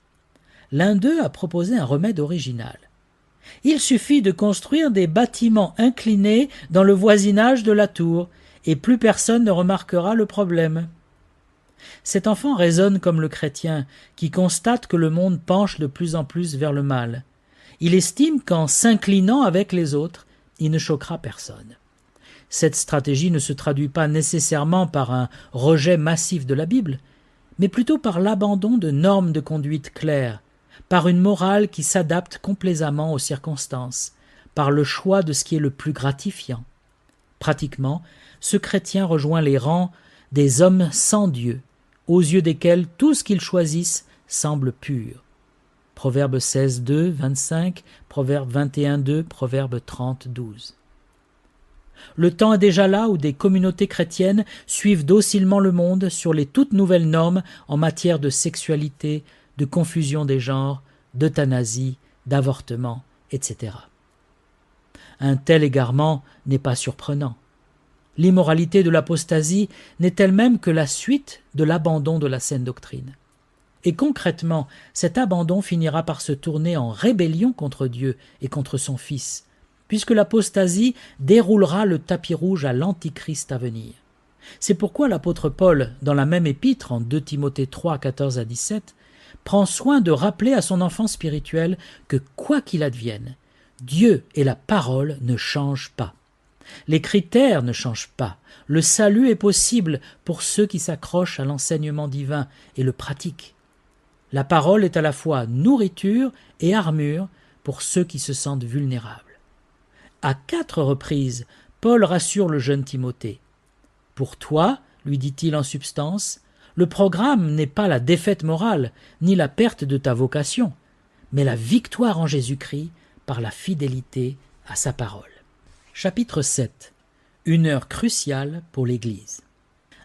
L'un d'eux a proposé un remède original. Il suffit de construire des bâtiments inclinés dans le voisinage de la tour, et plus personne ne remarquera le problème. Cet enfant raisonne comme le chrétien, qui constate que le monde penche de plus en plus vers le mal. Il estime qu'en s'inclinant avec les autres, il ne choquera personne. Cette stratégie ne se traduit pas nécessairement par un rejet massif de la Bible, mais plutôt par l'abandon de normes de conduite claires, par une morale qui s'adapte complaisamment aux circonstances, par le choix de ce qui est le plus gratifiant. Pratiquement, ce chrétien rejoint les rangs des hommes sans Dieu, aux yeux desquels tout ce qu'ils choisissent semble pur. Proverbe 16, 2, 25, Proverbe 21, 2, Proverbe 30, 12. Le temps est déjà là où des communautés chrétiennes suivent docilement le monde sur les toutes nouvelles normes en matière de sexualité, de confusion des genres, d'euthanasie, d'avortement, etc. Un tel égarement n'est pas surprenant. L'immoralité de l'apostasie n'est elle-même que la suite de l'abandon de la saine doctrine. Et concrètement, cet abandon finira par se tourner en rébellion contre Dieu et contre son Fils, puisque l'apostasie déroulera le tapis rouge à l'Antichrist à venir. C'est pourquoi l'apôtre Paul, dans la même épître, en 2 Timothée 3, 14 à 17, prend soin de rappeler à son enfant spirituel que, quoi qu'il advienne, Dieu et la parole ne changent pas. Les critères ne changent pas. Le salut est possible pour ceux qui s'accrochent à l'enseignement divin et le pratiquent. La parole est à la fois nourriture et armure pour ceux qui se sentent vulnérables. À 4 reprises, Paul rassure le jeune Timothée. « Pour toi, lui dit-il en substance, le programme n'est pas la défaite morale, ni la perte de ta vocation, mais la victoire en Jésus-Christ par la fidélité à sa parole. » Chapitre 7. Une heure cruciale pour l'Église.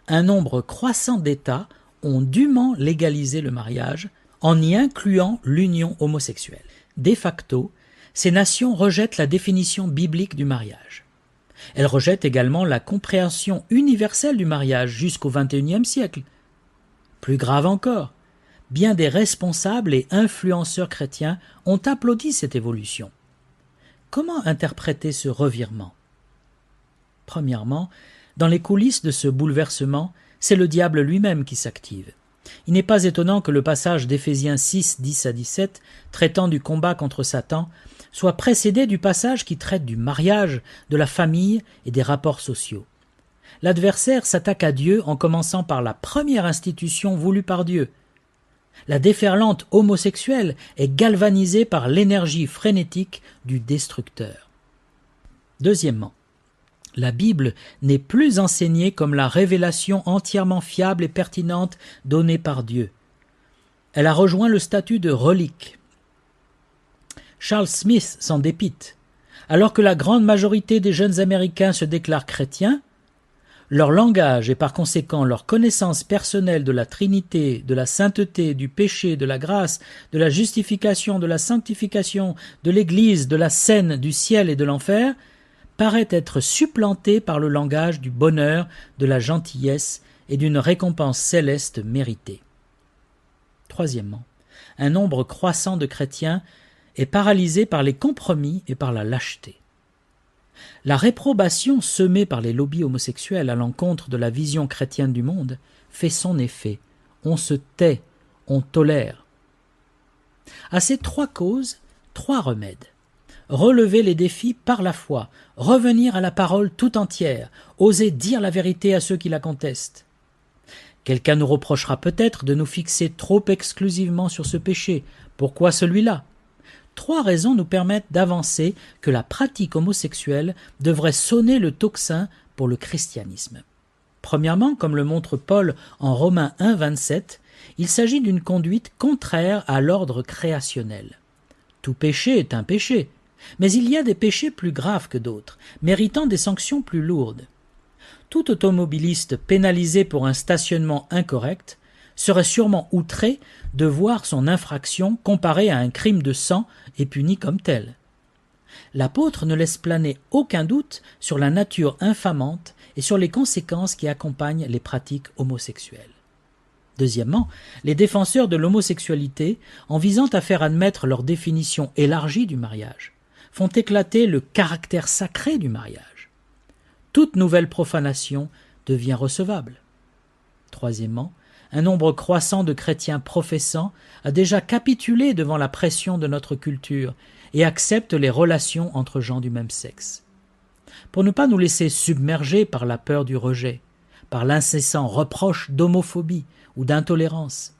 Un nombre croissant d'États ont dûment légalisé le mariage en y incluant l'union homosexuelle. De facto, ces nations rejettent la définition biblique du mariage. Elle rejette également la compréhension universelle du mariage jusqu'au XXIe siècle. Plus grave encore, bien des responsables et influenceurs chrétiens ont applaudi cette évolution. Comment interpréter ce revirement? Premièrement, dans les coulisses de ce bouleversement, c'est le diable lui-même qui s'active. Il n'est pas étonnant que le passage d'Éphésiens 6, 10 à 17, traitant du combat contre Satan, soit précédé du passage qui traite du mariage, de la famille et des rapports sociaux. L'adversaire s'attaque à Dieu en commençant par la première institution voulue par Dieu. La déferlante homosexuelle est galvanisée par l'énergie frénétique du destructeur. Deuxièmement, la Bible n'est plus enseignée comme la révélation entièrement fiable et pertinente donnée par Dieu. Elle a rejoint le statut de relique. Charles Smith s'en dépite. Alors que la grande majorité des jeunes Américains se déclarent chrétiens, leur langage et par conséquent leur connaissance personnelle de la Trinité, de la sainteté, du péché, de la grâce, de la justification, de la sanctification, de l'Église, de la scène, du ciel et de l'enfer, paraît être supplanté par le langage du bonheur, de la gentillesse et d'une récompense céleste méritée. Troisièmement, un nombre croissant de chrétiens est paralysé par les compromis et par la lâcheté. La réprobation semée par les lobbies homosexuels à l'encontre de la vision chrétienne du monde fait son effet. On se tait, on tolère. À ces trois causes, trois remèdes. Relever les défis par la foi, revenir à la parole tout entière, oser dire la vérité à ceux qui la contestent. Quelqu'un nous reprochera peut-être de nous fixer trop exclusivement sur ce péché. Pourquoi celui-là? Trois raisons nous permettent d'avancer que la pratique homosexuelle devrait sonner le tocsin pour le christianisme. Premièrement, comme le montre Paul en Romains 1, 27, il s'agit d'une conduite contraire à l'ordre créationnel. Tout péché est un péché, mais il y a des péchés plus graves que d'autres, méritant des sanctions plus lourdes. Tout automobiliste pénalisé pour un stationnement incorrect serait sûrement outré de voir son infraction comparée à un crime de sang et punie comme tel. L'apôtre ne laisse planer aucun doute sur la nature infamante et sur les conséquences qui accompagnent les pratiques homosexuelles. Deuxièmement, les défenseurs de l'homosexualité, en visant à faire admettre leur définition élargie du mariage, font éclater le caractère sacré du mariage. Toute nouvelle profanation devient recevable. Troisièmement, un nombre croissant de chrétiens professants a déjà capitulé devant la pression de notre culture et accepte les relations entre gens du même sexe. Pour ne pas nous laisser submerger par la peur du rejet, par l'incessant reproche d'homophobie ou d'intolérance,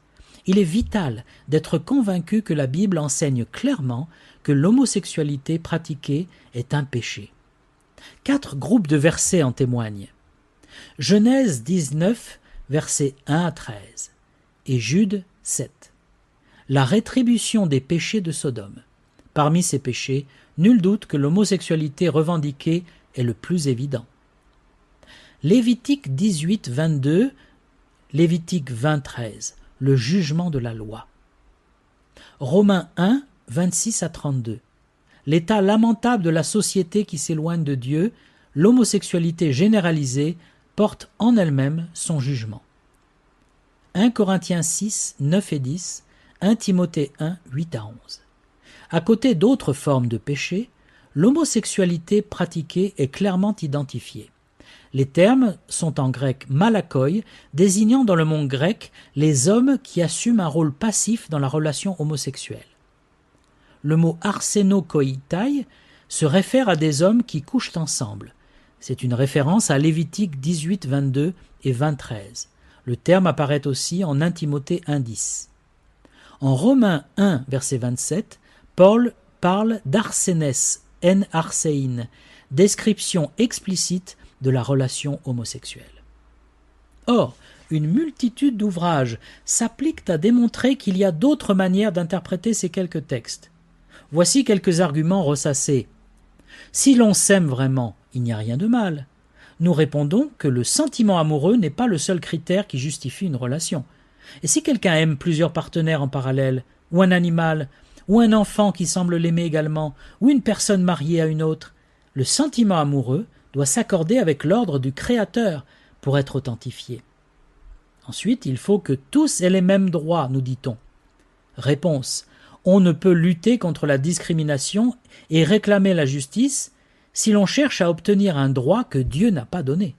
il est vital d'être convaincu que la Bible enseigne clairement que l'homosexualité pratiquée est un péché. 4 groupes de versets en témoignent. Genèse 19, versets 1 à 13, et Jude 7. La rétribution des péchés de Sodome. Parmi ces péchés, nul doute que l'homosexualité revendiquée est le plus évident. Lévitique 18, 22, Lévitique 20, 13, le jugement de la loi. Romains 1, 26 à 32. L'état lamentable de la société qui s'éloigne de Dieu, l'homosexualité généralisée, porte en elle-même son jugement. 1 Corinthiens 6, 9 et 10, 1 Timothée 1, 8 à 11. À côté d'autres formes de péché, l'homosexualité pratiquée est clairement identifiée. Les termes sont en grec malakoi, désignant dans le monde grec les hommes qui assument un rôle passif dans la relation homosexuelle. Le mot arsenokoitai se réfère à des hommes qui couchent ensemble. C'est une référence à Lévitique 18, 22 et 20, 13. Le terme apparaît aussi en 1 Timothée 1, 10. En Romains 1, verset 27, Paul parle d'arsénès, en arséin, description explicite de la relation homosexuelle. Or, une multitude d'ouvrages s'appliquent à démontrer qu'il y a d'autres manières d'interpréter ces quelques textes. Voici quelques arguments ressassés. Si l'on s'aime vraiment, il n'y a rien de mal. Nous répondons que le sentiment amoureux n'est pas le seul critère qui justifie une relation. Et si quelqu'un aime plusieurs partenaires en parallèle, ou un animal, ou un enfant qui semble l'aimer également, ou une personne mariée à une autre, le sentiment amoureux doit s'accorder avec l'ordre du Créateur pour être authentifié. Ensuite, il faut que tous aient les mêmes droits, nous dit-on. Réponse. On ne peut lutter contre la discrimination et réclamer la justice si l'on cherche à obtenir un droit que Dieu n'a pas donné.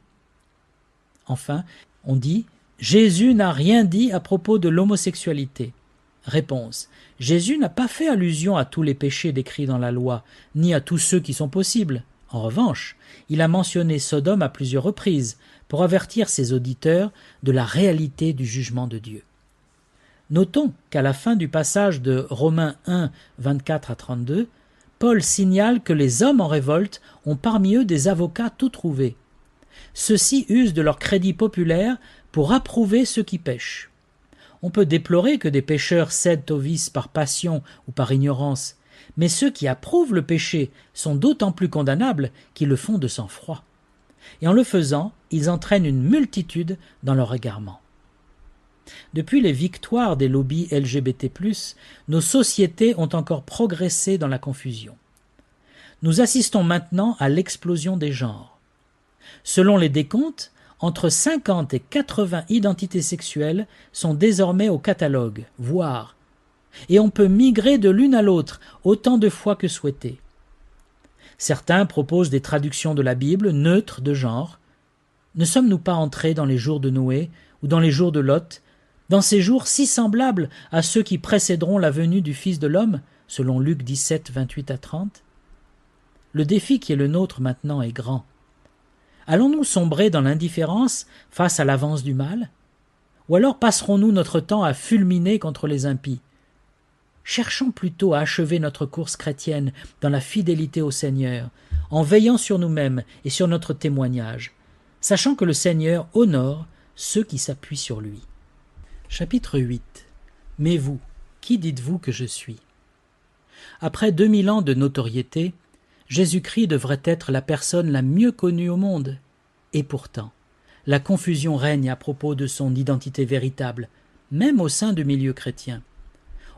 Enfin, on dit « Jésus n'a rien dit à propos de l'homosexualité ». Réponse. Jésus n'a pas fait allusion à tous les péchés décrits dans la loi, ni à tous ceux qui sont possibles. En revanche, il a mentionné Sodome à plusieurs reprises pour avertir ses auditeurs de la réalité du jugement de Dieu. Notons qu'à la fin du passage de Romains 1, 24 à 32, Paul signale que les hommes en révolte ont parmi eux des avocats tout trouvés. Ceux-ci usent de leur crédit populaire pour approuver ceux qui pêchent. On peut déplorer que des pécheurs cèdent au vice par passion ou par ignorance, mais ceux qui approuvent le péché sont d'autant plus condamnables qu'ils le font de sang-froid. Et en le faisant, ils entraînent une multitude dans leur égarement. Depuis les victoires des lobbies LGBT+, nos sociétés ont encore progressé dans la confusion. Nous assistons maintenant à l'explosion des genres. Selon les décomptes, entre 50 et 80 identités sexuelles sont désormais au catalogue, voire, et on peut migrer de l'une à l'autre autant de fois que souhaité. Certains proposent des traductions de la Bible neutres de genre. Ne sommes-nous pas entrés dans les jours de Noé ou dans les jours de Lot, dans ces jours si semblables à ceux qui précéderont la venue du Fils de l'homme, selon Luc 17, 28 à 30 ? Le défi qui est le nôtre maintenant est grand. Allons-nous sombrer dans l'indifférence face à l'avance du mal? Ou alors passerons-nous notre temps à fulminer contre les impies? Cherchons plutôt à achever notre course chrétienne dans la fidélité au Seigneur, en veillant sur nous-mêmes et sur notre témoignage, sachant que le Seigneur honore ceux qui s'appuient sur lui. Chapitre 8. Mais vous, qui dites-vous que je suis? Après 2000 ans de notoriété, Jésus-Christ devrait être la personne la mieux connue au monde. Et pourtant, la confusion règne à propos de son identité véritable, même au sein du milieu chrétien.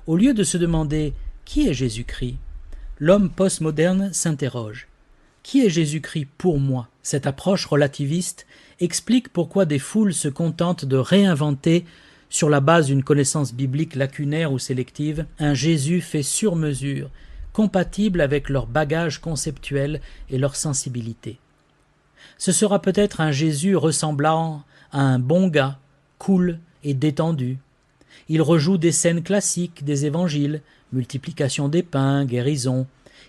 Au lieu de se demander « Qui est Jésus-Christ ?», l'homme postmoderne s'interroge « Qui est Jésus-Christ pour moi ?» Cette approche relativiste explique pourquoi des foules se contentent de réinventer, sur la base d'une connaissance biblique lacunaire ou sélective, un Jésus fait sur mesure, compatible avec leur bagage conceptuel et leur sensibilité. Ce sera peut-être un Jésus ressemblant à un bon gars, cool et détendu. Il rejoue des scènes classiques des évangiles, multiplication des pains, guérison.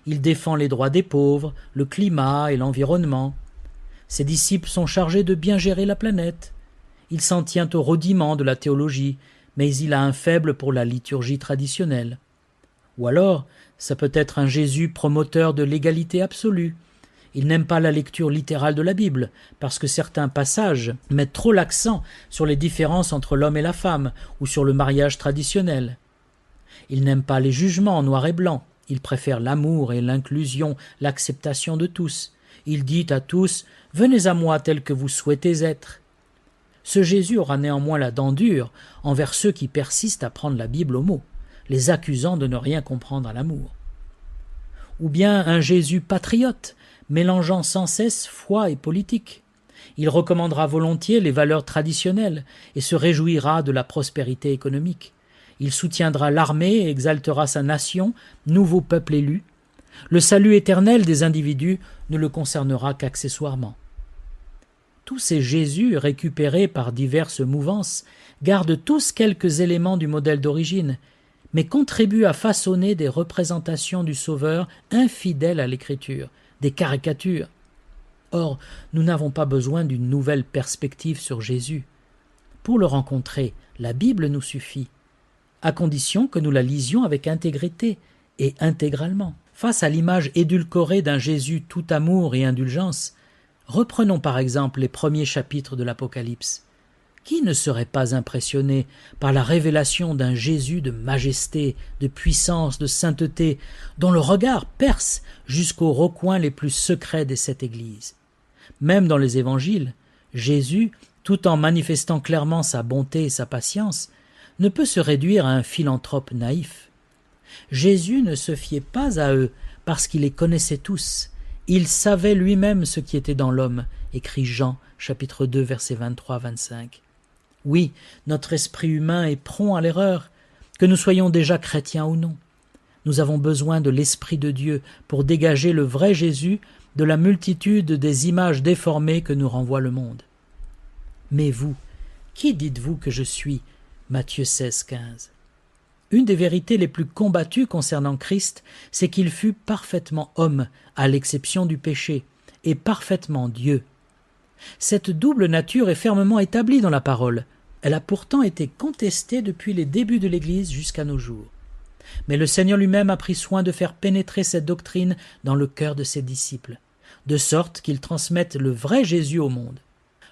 Il défend les droits des pauvres, le climat et l'environnement. Ses disciples sont chargés de bien gérer la planète. Il s'en tient au rudiment de la théologie, mais il a un faible pour la liturgie traditionnelle. Ou alors, ça peut être un Jésus promoteur de l'égalité absolue. Il n'aime pas la lecture littérale de la Bible, parce que certains passages mettent trop l'accent sur les différences entre l'homme et la femme, ou sur le mariage traditionnel. Il n'aime pas les jugements en noir et blanc. Il préfère l'amour et l'inclusion, l'acceptation de tous. Il dit à tous « Venez à moi tel que vous souhaitez être ». Ce Jésus aura néanmoins la dent dure envers ceux qui persistent à prendre la Bible au mot, les accusant de ne rien comprendre à l'amour. Ou bien un Jésus patriote, mélangeant sans cesse foi et politique. Il recommandera volontiers les valeurs traditionnelles et se réjouira de la prospérité économique. Il soutiendra l'armée et exaltera sa nation, nouveau peuple élu. Le salut éternel des individus ne le concernera qu'accessoirement. Tous ces Jésus, récupérés par diverses mouvances, gardent tous quelques éléments du modèle d'origine, mais contribuent à façonner des représentations du Sauveur infidèles à l'Écriture, des caricatures. Or, nous n'avons pas besoin d'une nouvelle perspective sur Jésus. Pour le rencontrer, la Bible nous suffit, à condition que nous la lisions avec intégrité et intégralement. Face à l'image édulcorée d'un Jésus tout amour et indulgence, reprenons par exemple les premiers chapitres de l'Apocalypse. Qui ne serait pas impressionné par la révélation d'un Jésus de majesté, de puissance, de sainteté, dont le regard perce jusqu'aux recoins les plus secrets des 7 églises? Même dans les évangiles, Jésus, tout en manifestant clairement sa bonté et sa patience, ne peut se réduire à un philanthrope naïf. Jésus ne se fiait pas à eux parce qu'il les connaissait tous, Il savait lui-même ce qui était dans l'homme, écrit Jean, chapitre 2, versets 23-25. Oui, notre esprit humain est prompt à l'erreur, que nous soyons déjà chrétiens ou non. Nous avons besoin de l'Esprit de Dieu pour dégager le vrai Jésus de la multitude des images déformées que nous renvoie le monde. Mais vous, qui dites-vous que je suis ? Matthieu 16, 15. Une des vérités les plus combattues concernant Christ, c'est qu'il fut parfaitement homme, à l'exception du péché, et parfaitement Dieu. Cette double nature est fermement établie dans la parole. Elle a pourtant été contestée depuis les débuts de l'Église jusqu'à nos jours. Mais le Seigneur lui-même a pris soin de faire pénétrer cette doctrine dans le cœur de ses disciples, de sorte qu'ils transmettent le vrai Jésus au monde.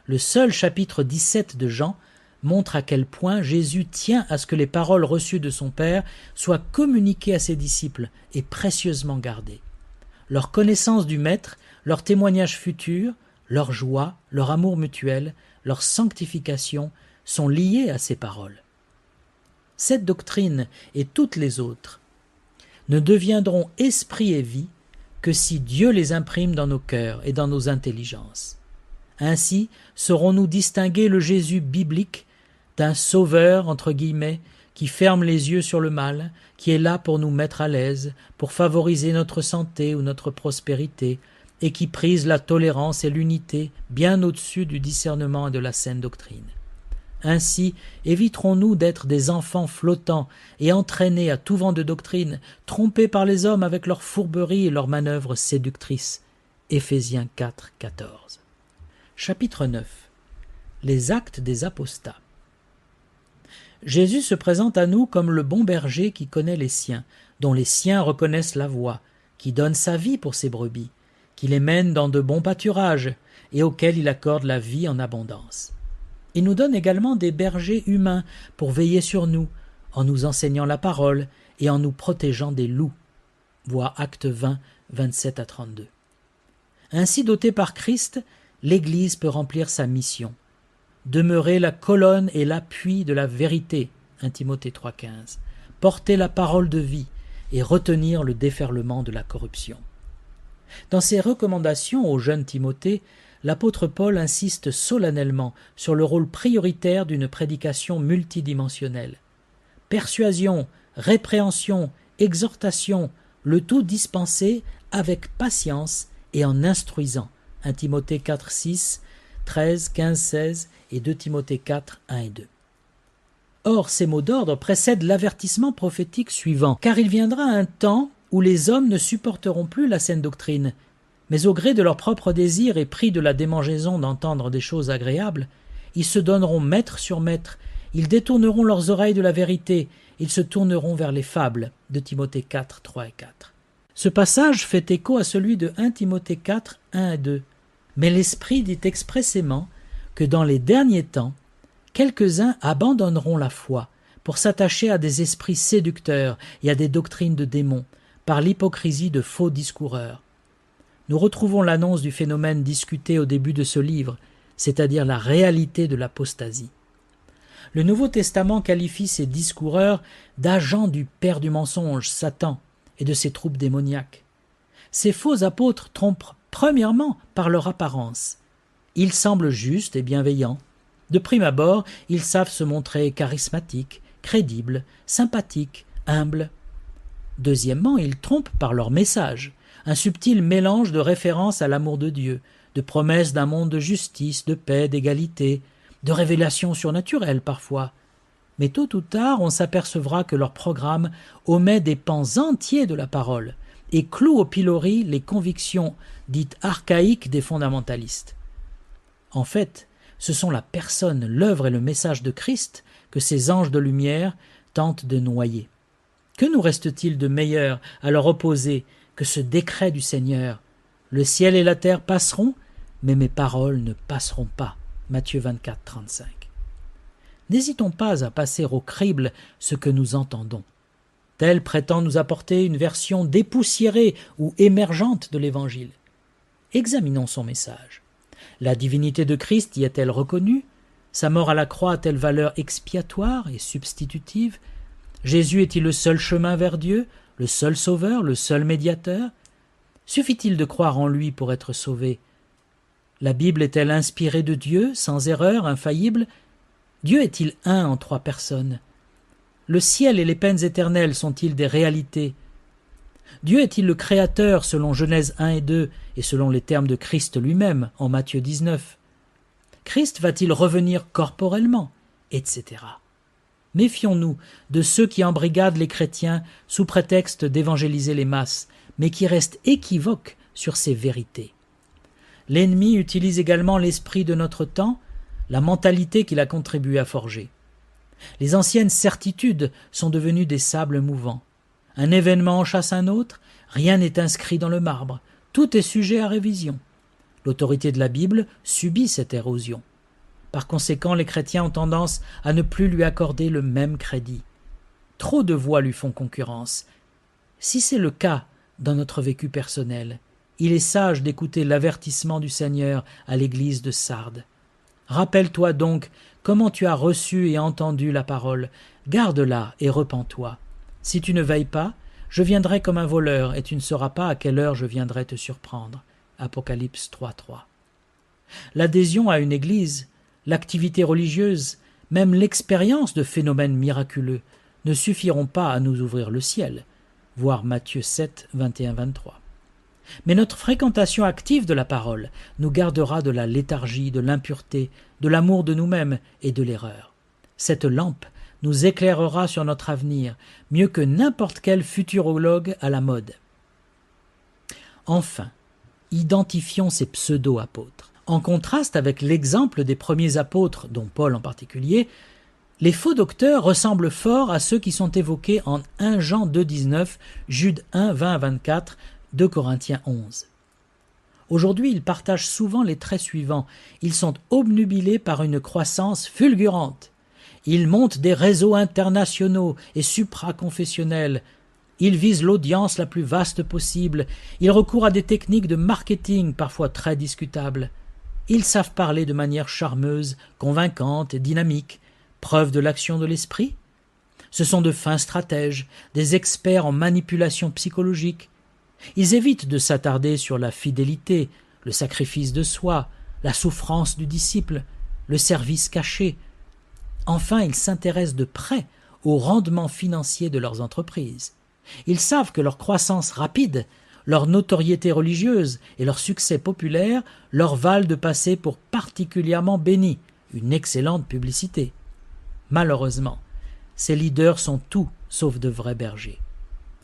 Le seul chapitre 17 de Jean montre à quel point Jésus tient à ce que les paroles reçues de son Père soient communiquées à ses disciples et précieusement gardées. Leur connaissance du Maître, leur témoignage futur, leur joie, leur amour mutuel, leur sanctification sont liés à ces paroles. Cette doctrine et toutes les autres ne deviendront esprit et vie que si Dieu les imprime dans nos cœurs et dans nos intelligences. Ainsi saurons-nous distinguer le Jésus biblique d'un sauveur, entre guillemets, qui ferme les yeux sur le mal, qui est là pour nous mettre à l'aise, pour favoriser notre santé ou notre prospérité, et qui prise la tolérance et l'unité bien au-dessus du discernement et de la saine doctrine. Ainsi éviterons-nous d'être des enfants flottants et entraînés à tout vent de doctrine, trompés par les hommes avec leurs fourberies et leurs manœuvres séductrices. Éphésiens 4, 14. Chapitre 9. Les actes des apostats. Jésus se présente à nous comme le bon berger qui connaît les siens, dont les siens reconnaissent la voix, qui donne sa vie pour ses brebis, qui les mène dans de bons pâturages et auxquels il accorde la vie en abondance. Il nous donne également des bergers humains pour veiller sur nous, en nous enseignant la parole et en nous protégeant des loups. Voir Actes 20, 27 à 32. Ainsi doté par Christ, l'Église peut remplir sa mission. Demeurer la colonne et l'appui de la vérité, 1 Timothée 3,15, porter la parole de vie et retenir le déferlement de la corruption. Dans ses recommandations au jeune Timothée, l'apôtre Paul insiste solennellement sur le rôle prioritaire d'une prédication multidimensionnelle. Persuasion, répréhension, exhortation, le tout dispensé avec patience et en instruisant, 1 Timothée 4, 6, 13, 15, 16 et 2 Timothée 4, 1 et 2. Or, ces mots d'ordre précèdent l'avertissement prophétique suivant, car il viendra un temps où les hommes ne supporteront plus la saine doctrine, mais au gré de leurs propres désirs et pris de la démangeaison d'entendre des choses agréables, ils se donneront maître sur maître, ils détourneront leurs oreilles de la vérité, ils se tourneront vers les fables, de Timothée 4, 3 et 4. Ce passage fait écho à celui de 1 Timothée 4, 1 et 2, mais l'Esprit dit expressément que dans les derniers temps, quelques-uns abandonneront la foi pour s'attacher à des esprits séducteurs et à des doctrines de démons, par l'hypocrisie de faux discoureurs. Nous retrouvons l'annonce du phénomène discuté au début de ce livre, c'est-à-dire la réalité de l'apostasie. Le Nouveau Testament qualifie ces discoureurs d'agents du père du mensonge, Satan, et de ses troupes démoniaques. Ces faux apôtres trompent premièrement par leur apparence. Ils semblent justes et bienveillants. De prime abord, ils savent se montrer charismatiques, crédibles, sympathiques, humbles. Deuxièmement, ils trompent par leur message, un subtil mélange de références à l'amour de Dieu, de promesses d'un monde de justice, de paix, d'égalité, de révélations surnaturelles parfois. Mais tôt ou tard, on s'apercevra que leur programme omet des pans entiers de la parole et cloue au pilori les convictions dites archaïques des fondamentalistes. En fait, ce sont la personne, l'œuvre et le message de Christ que ces anges de lumière tentent de noyer. Que nous reste-t-il de meilleur à leur opposer que ce décret du Seigneur ? Le ciel et la terre passeront, mais mes paroles ne passeront pas. Matthieu 24, 35. N'hésitons pas à passer au crible ce que nous entendons. Tel prétend nous apporter une version dépoussiérée ou émergente de l'Évangile. Examinons son message. La divinité de Christ y est-elle reconnue ? Sa mort à la croix a-t-elle valeur expiatoire et substitutive ? Jésus est-il le seul chemin vers Dieu, le seul sauveur, le seul médiateur ? Suffit-il de croire en lui pour être sauvé? La Bible est-elle inspirée de Dieu, sans erreur, infaillible? Dieu est-il un en 3 personnes? Le ciel et les peines éternelles sont-ils des réalités? Dieu est-il le Créateur selon Genèse 1 et 2 et selon les termes de Christ lui-même en Matthieu 19? Christ va-t-il revenir corporellement? Etc. Méfions-nous de ceux qui embrigadent les chrétiens sous prétexte d'évangéliser les masses, mais qui restent équivoques sur ces vérités. L'ennemi utilise également l'esprit de notre temps, la mentalité qu'il a contribué à forger. Les anciennes certitudes sont devenues des sables mouvants. Un événement en chasse un autre, rien n'est inscrit dans le marbre, tout est sujet à révision. L'autorité de la Bible subit cette érosion. Par conséquent, les chrétiens ont tendance à ne plus lui accorder le même crédit. Trop de voix lui font concurrence. Si c'est le cas dans notre vécu personnel, il est sage d'écouter l'avertissement du Seigneur à l'église de Sardes. Rappelle-toi donc comment tu as reçu et entendu la parole, garde-la et repens-toi. Si tu ne veilles pas, je viendrai comme un voleur et tu ne sauras pas à quelle heure je viendrai te surprendre. Apocalypse 3.3. L'adhésion à une église, l'activité religieuse, même l'expérience de phénomènes miraculeux ne suffiront pas à nous ouvrir le ciel, voir Matthieu 7, 21-23. Mais notre fréquentation active de la parole nous gardera de la léthargie, de l'impureté, de l'amour de nous-mêmes et de l'erreur. Cette lampe nous éclairera sur notre avenir, mieux que n'importe quel futurologue à la mode. Enfin, identifions ces pseudo-apôtres. En contraste avec l'exemple des premiers apôtres, dont Paul en particulier, les faux docteurs ressemblent fort à ceux qui sont évoqués en 1 Jean 2,19, Jude 1, 20-24, 2 Corinthiens 11. Aujourd'hui, ils partagent souvent les traits suivants. Ils sont obnubilés par une croissance fulgurante. Ils montent des réseaux internationaux et supraconfessionnels. Ils visent l'audience la plus vaste possible. Ils recourent à des techniques de marketing parfois très discutables. Ils savent parler de manière charmeuse, convaincante et dynamique, preuve de l'action de l'esprit. Ce sont de fins stratèges, des experts en manipulation psychologique. Ils évitent de s'attarder sur la fidélité, le sacrifice de soi, la souffrance du disciple, le service caché. Enfin, ils s'intéressent de près au rendement financier de leurs entreprises. Ils savent que leur croissance rapide, leur notoriété religieuse et leur succès populaire leur valent de passer pour particulièrement bénis, une excellente publicité. Malheureusement, ces leaders sont tout sauf de vrais bergers.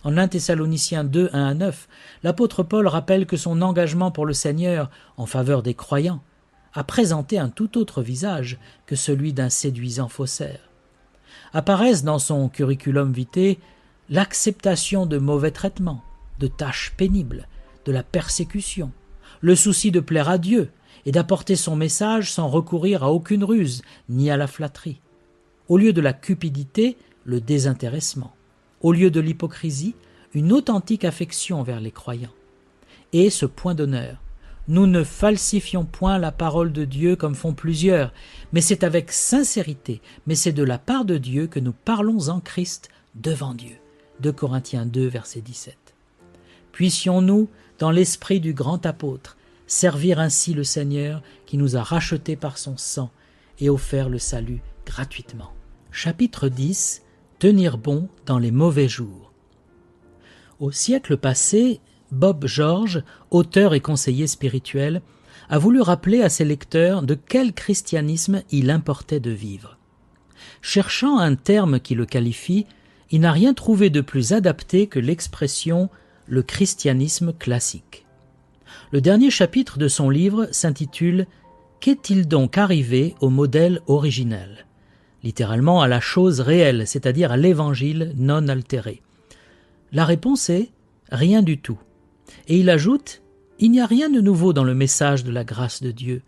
En 1 Thessaloniciens 2, 1-9, l'apôtre Paul rappelle que son engagement pour le Seigneur en faveur des croyants a présenté un tout autre visage que celui d'un séduisant faussaire. Apparaissent dans son curriculum vitae l'acceptation de mauvais traitements, de tâches pénibles, de la persécution, le souci de plaire à Dieu et d'apporter son message sans recourir à aucune ruse ni à la flatterie. Au lieu de la cupidité, le désintéressement. Au lieu de l'hypocrisie, une authentique affection vers les croyants. Et ce point d'honneur, nous ne falsifions point la parole de Dieu comme font plusieurs, mais c'est avec sincérité, mais c'est de la part de Dieu que nous parlons en Christ devant Dieu. 2 Corinthiens 2, verset 17. Puissions-nous, dans l'esprit du grand apôtre, servir ainsi le Seigneur qui nous a rachetés par son sang et offert le salut gratuitement. Chapitre 10. Tenir bon dans les mauvais jours. Au siècle passé, Bob George, auteur et conseiller spirituel, a voulu rappeler à ses lecteurs de quel christianisme il importait de vivre. Cherchant un terme qui le qualifie, il n'a rien trouvé de plus adapté que l'expression « le christianisme classique ». Le dernier chapitre de son livre s'intitule « Qu'est-il donc arrivé au modèle originel ?» littéralement à la chose réelle, c'est-à-dire à l'évangile non altéré. La réponse est « rien du tout ». Et il ajoute « il n'y a rien de nouveau dans le message de la grâce de Dieu.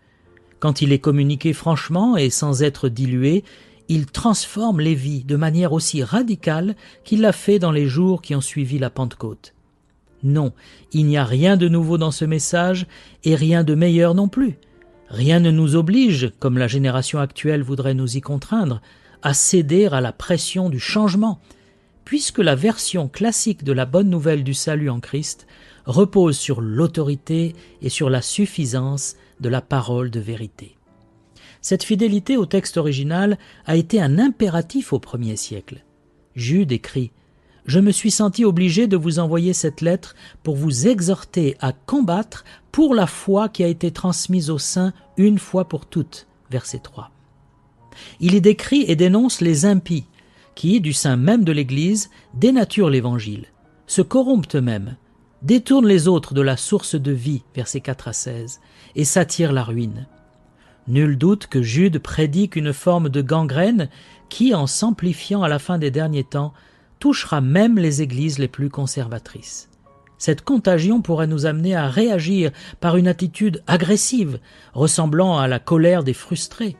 Quand il est communiqué franchement et sans être dilué, il transforme les vies de manière aussi radicale qu'il l'a fait dans les jours qui ont suivi la Pentecôte. Non, il n'y a rien de nouveau dans ce message et rien de meilleur non plus. Rien ne nous oblige, comme la génération actuelle voudrait nous y contraindre, à céder à la pression du changement, puisque la version classique de la bonne nouvelle du salut en Christ repose sur l'autorité et sur la suffisance de la parole de vérité. Cette fidélité au texte original a été un impératif au 1er siècle. Jude écrit « Je me suis senti obligé de vous envoyer cette lettre pour vous exhorter à combattre pour la foi qui a été transmise aux saints une fois pour toutes. » Verset 3. Il y décrit et dénonce les impies qui, du sein même de l'Église, dénaturent l'Évangile, se corrompent eux-mêmes, détournent les autres de la source de vie, versets 4 à 16, et s'attirent la ruine. Nul doute que Jude prédit une forme de gangrène qui, en s'amplifiant à la fin des derniers temps, touchera même les églises les plus conservatrices. Cette contagion pourrait nous amener à réagir par une attitude agressive, ressemblant à la colère des frustrés.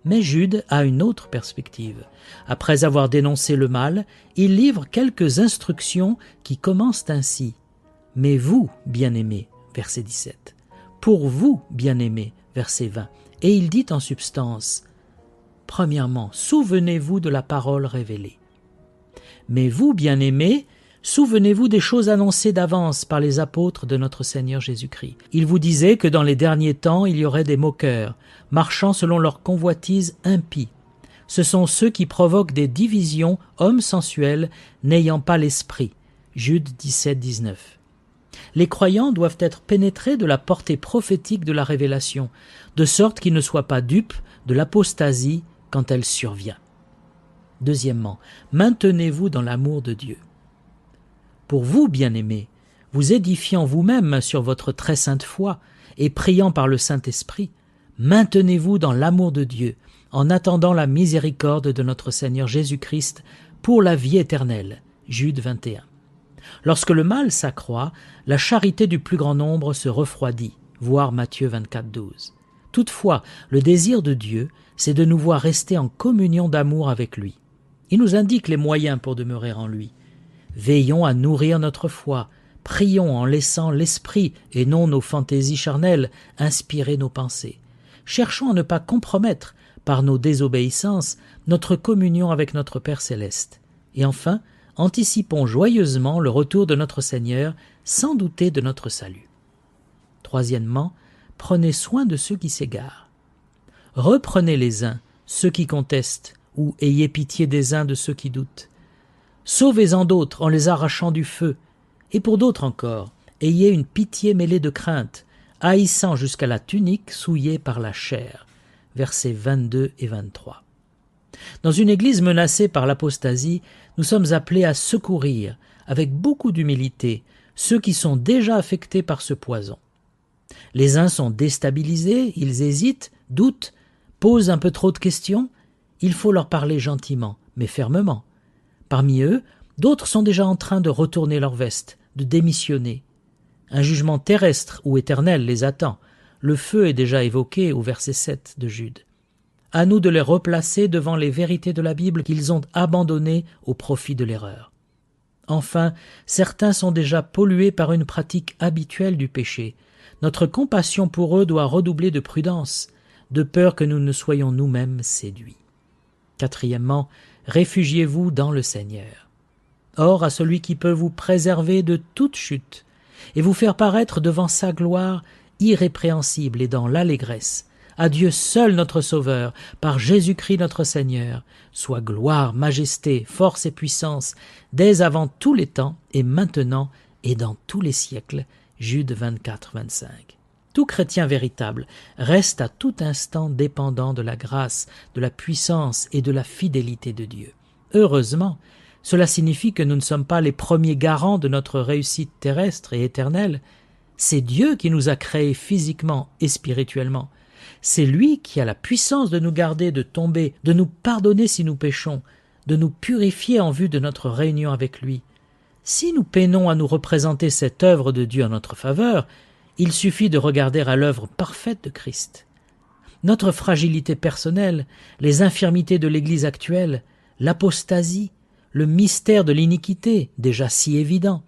Mais Jude a une autre perspective. Après avoir dénoncé le mal, il livre quelques instructions qui commencent ainsi. « Mais vous, bien-aimés » verset 17. « Pour vous, bien-aimés » verset 20. Et il dit en substance, premièrement, souvenez-vous de la parole révélée. Mais vous, bien-aimés, souvenez-vous des choses annoncées d'avance par les apôtres de notre Seigneur Jésus-Christ. Ils vous disaient que dans les derniers temps, il y aurait des moqueurs, marchant selon leur convoitise impie. Ce sont ceux qui provoquent des divisions, hommes sensuels, n'ayant pas l'esprit. Jude 17, 19. Les croyants doivent être pénétrés de la portée prophétique de la révélation, de sorte qu'ils ne soient pas dupes de l'apostasie quand elle survient. Deuxièmement, maintenez-vous dans l'amour de Dieu. Pour vous, bien-aimés, vous édifiant vous-même sur votre très sainte foi et priant par le Saint-Esprit, maintenez-vous dans l'amour de Dieu en attendant la miséricorde de notre Seigneur Jésus-Christ pour la vie éternelle. Jude 21. Lorsque le mal s'accroît, la charité du plus grand nombre se refroidit, voir Matthieu 24, 12. Toutefois, le désir de Dieu, c'est de nous voir rester en communion d'amour avec lui. Il nous indique les moyens pour demeurer en lui. Veillons à nourrir notre foi, prions en laissant l'esprit et non nos fantaisies charnelles inspirer nos pensées. Cherchons à ne pas compromettre, par nos désobéissances, notre communion avec notre Père céleste. Et enfin, anticipons joyeusement le retour de notre Seigneur sans douter de notre salut. Troisièmement, prenez soin de ceux qui s'égarent. Reprenez les uns, ceux qui contestent, ou ayez pitié des uns de ceux qui doutent. Sauvez-en d'autres en les arrachant du feu, et pour d'autres encore, ayez une pitié mêlée de crainte, haïssant jusqu'à la tunique souillée par la chair. Versets 22 et 23. Dans une église menacée par l'apostasie, nous sommes appelés à secourir, avec beaucoup d'humilité, ceux qui sont déjà affectés par ce poison. Les uns sont déstabilisés, ils hésitent, doutent, posent un peu trop de questions. Il faut leur parler gentiment, mais fermement. Parmi eux, d'autres sont déjà en train de retourner leur veste, de démissionner. Un jugement terrestre ou éternel les attend. Le feu est déjà évoqué au verset 7 de Jude. À nous de les replacer devant les vérités de la Bible qu'ils ont abandonnées au profit de l'erreur. Enfin, certains sont déjà pollués par une pratique habituelle du péché. Notre compassion pour eux doit redoubler de prudence, de peur que nous ne soyons nous-mêmes séduits. Quatrièmement, réfugiez-vous dans le Seigneur. Or, à celui qui peut vous préserver de toute chute et vous faire paraître devant sa gloire irrépréhensible et dans l'allégresse, à Dieu seul notre Sauveur, par Jésus-Christ notre Seigneur, soit gloire, majesté, force et puissance, dès avant tous les temps et maintenant et dans tous les siècles. Jude 24, 25. Tout chrétien véritable reste à tout instant dépendant de la grâce, de la puissance et de la fidélité de Dieu. Heureusement, cela signifie que nous ne sommes pas les premiers garants de notre réussite terrestre et éternelle. C'est Dieu qui nous a créés physiquement et spirituellement. C'est lui qui a la puissance de nous garder de tomber, de nous pardonner si nous péchons, de nous purifier en vue de notre réunion avec lui. Si nous peinons à nous représenter cette œuvre de Dieu en notre faveur, il suffit de regarder à l'œuvre parfaite de Christ. Notre fragilité personnelle, les infirmités de l'Église actuelle, l'apostasie, le mystère de l'iniquité, déjà si évident,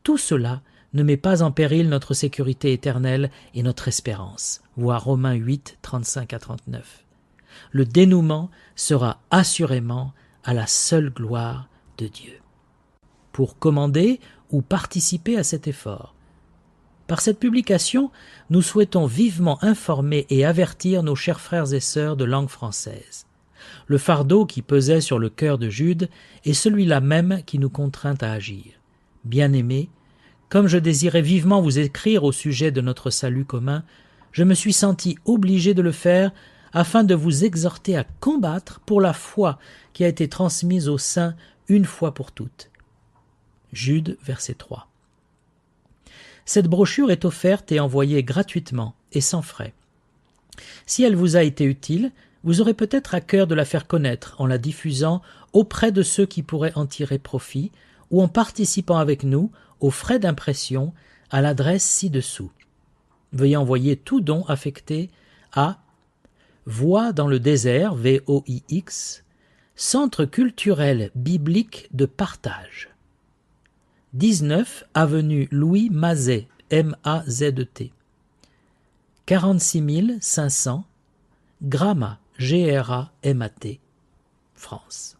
tout cela ne met pas en péril notre sécurité éternelle et notre espérance. Voir Romains 8, 35 à 39. Le dénouement sera assurément à la seule gloire de Dieu. Pour commander ou participer à cet effort, Par cette publication, nous souhaitons vivement informer et avertir nos chers frères et sœurs de langue française. Le fardeau qui pesait sur le cœur de Jude est celui-là même qui nous contraint à agir. Bien-aimés, comme je désirais vivement vous écrire au sujet de notre salut commun, je me suis senti obligé de le faire afin de vous exhorter à combattre pour la foi qui a été transmise aux saints une fois pour toutes. Jude, verset 3. Cette brochure est offerte et envoyée gratuitement et sans frais. Si elle vous a été utile, vous aurez peut-être à cœur de la faire connaître en la diffusant auprès de ceux qui pourraient en tirer profit ou en participant avec nous aux frais d'impression à l'adresse ci-dessous. Veuillez envoyer tout don affecté à Voix dans le désert, VOIX, Centre culturel biblique de partage. 19 avenue Louis Mazet, MAZT. 46 500, Gramma, GRAMAT, France.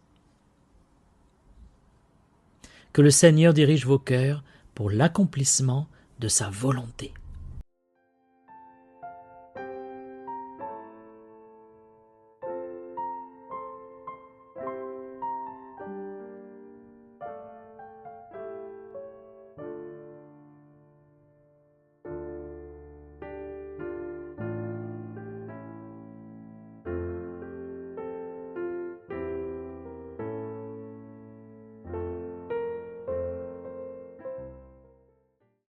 Que le Seigneur dirige vos cœurs pour l'accomplissement de sa volonté.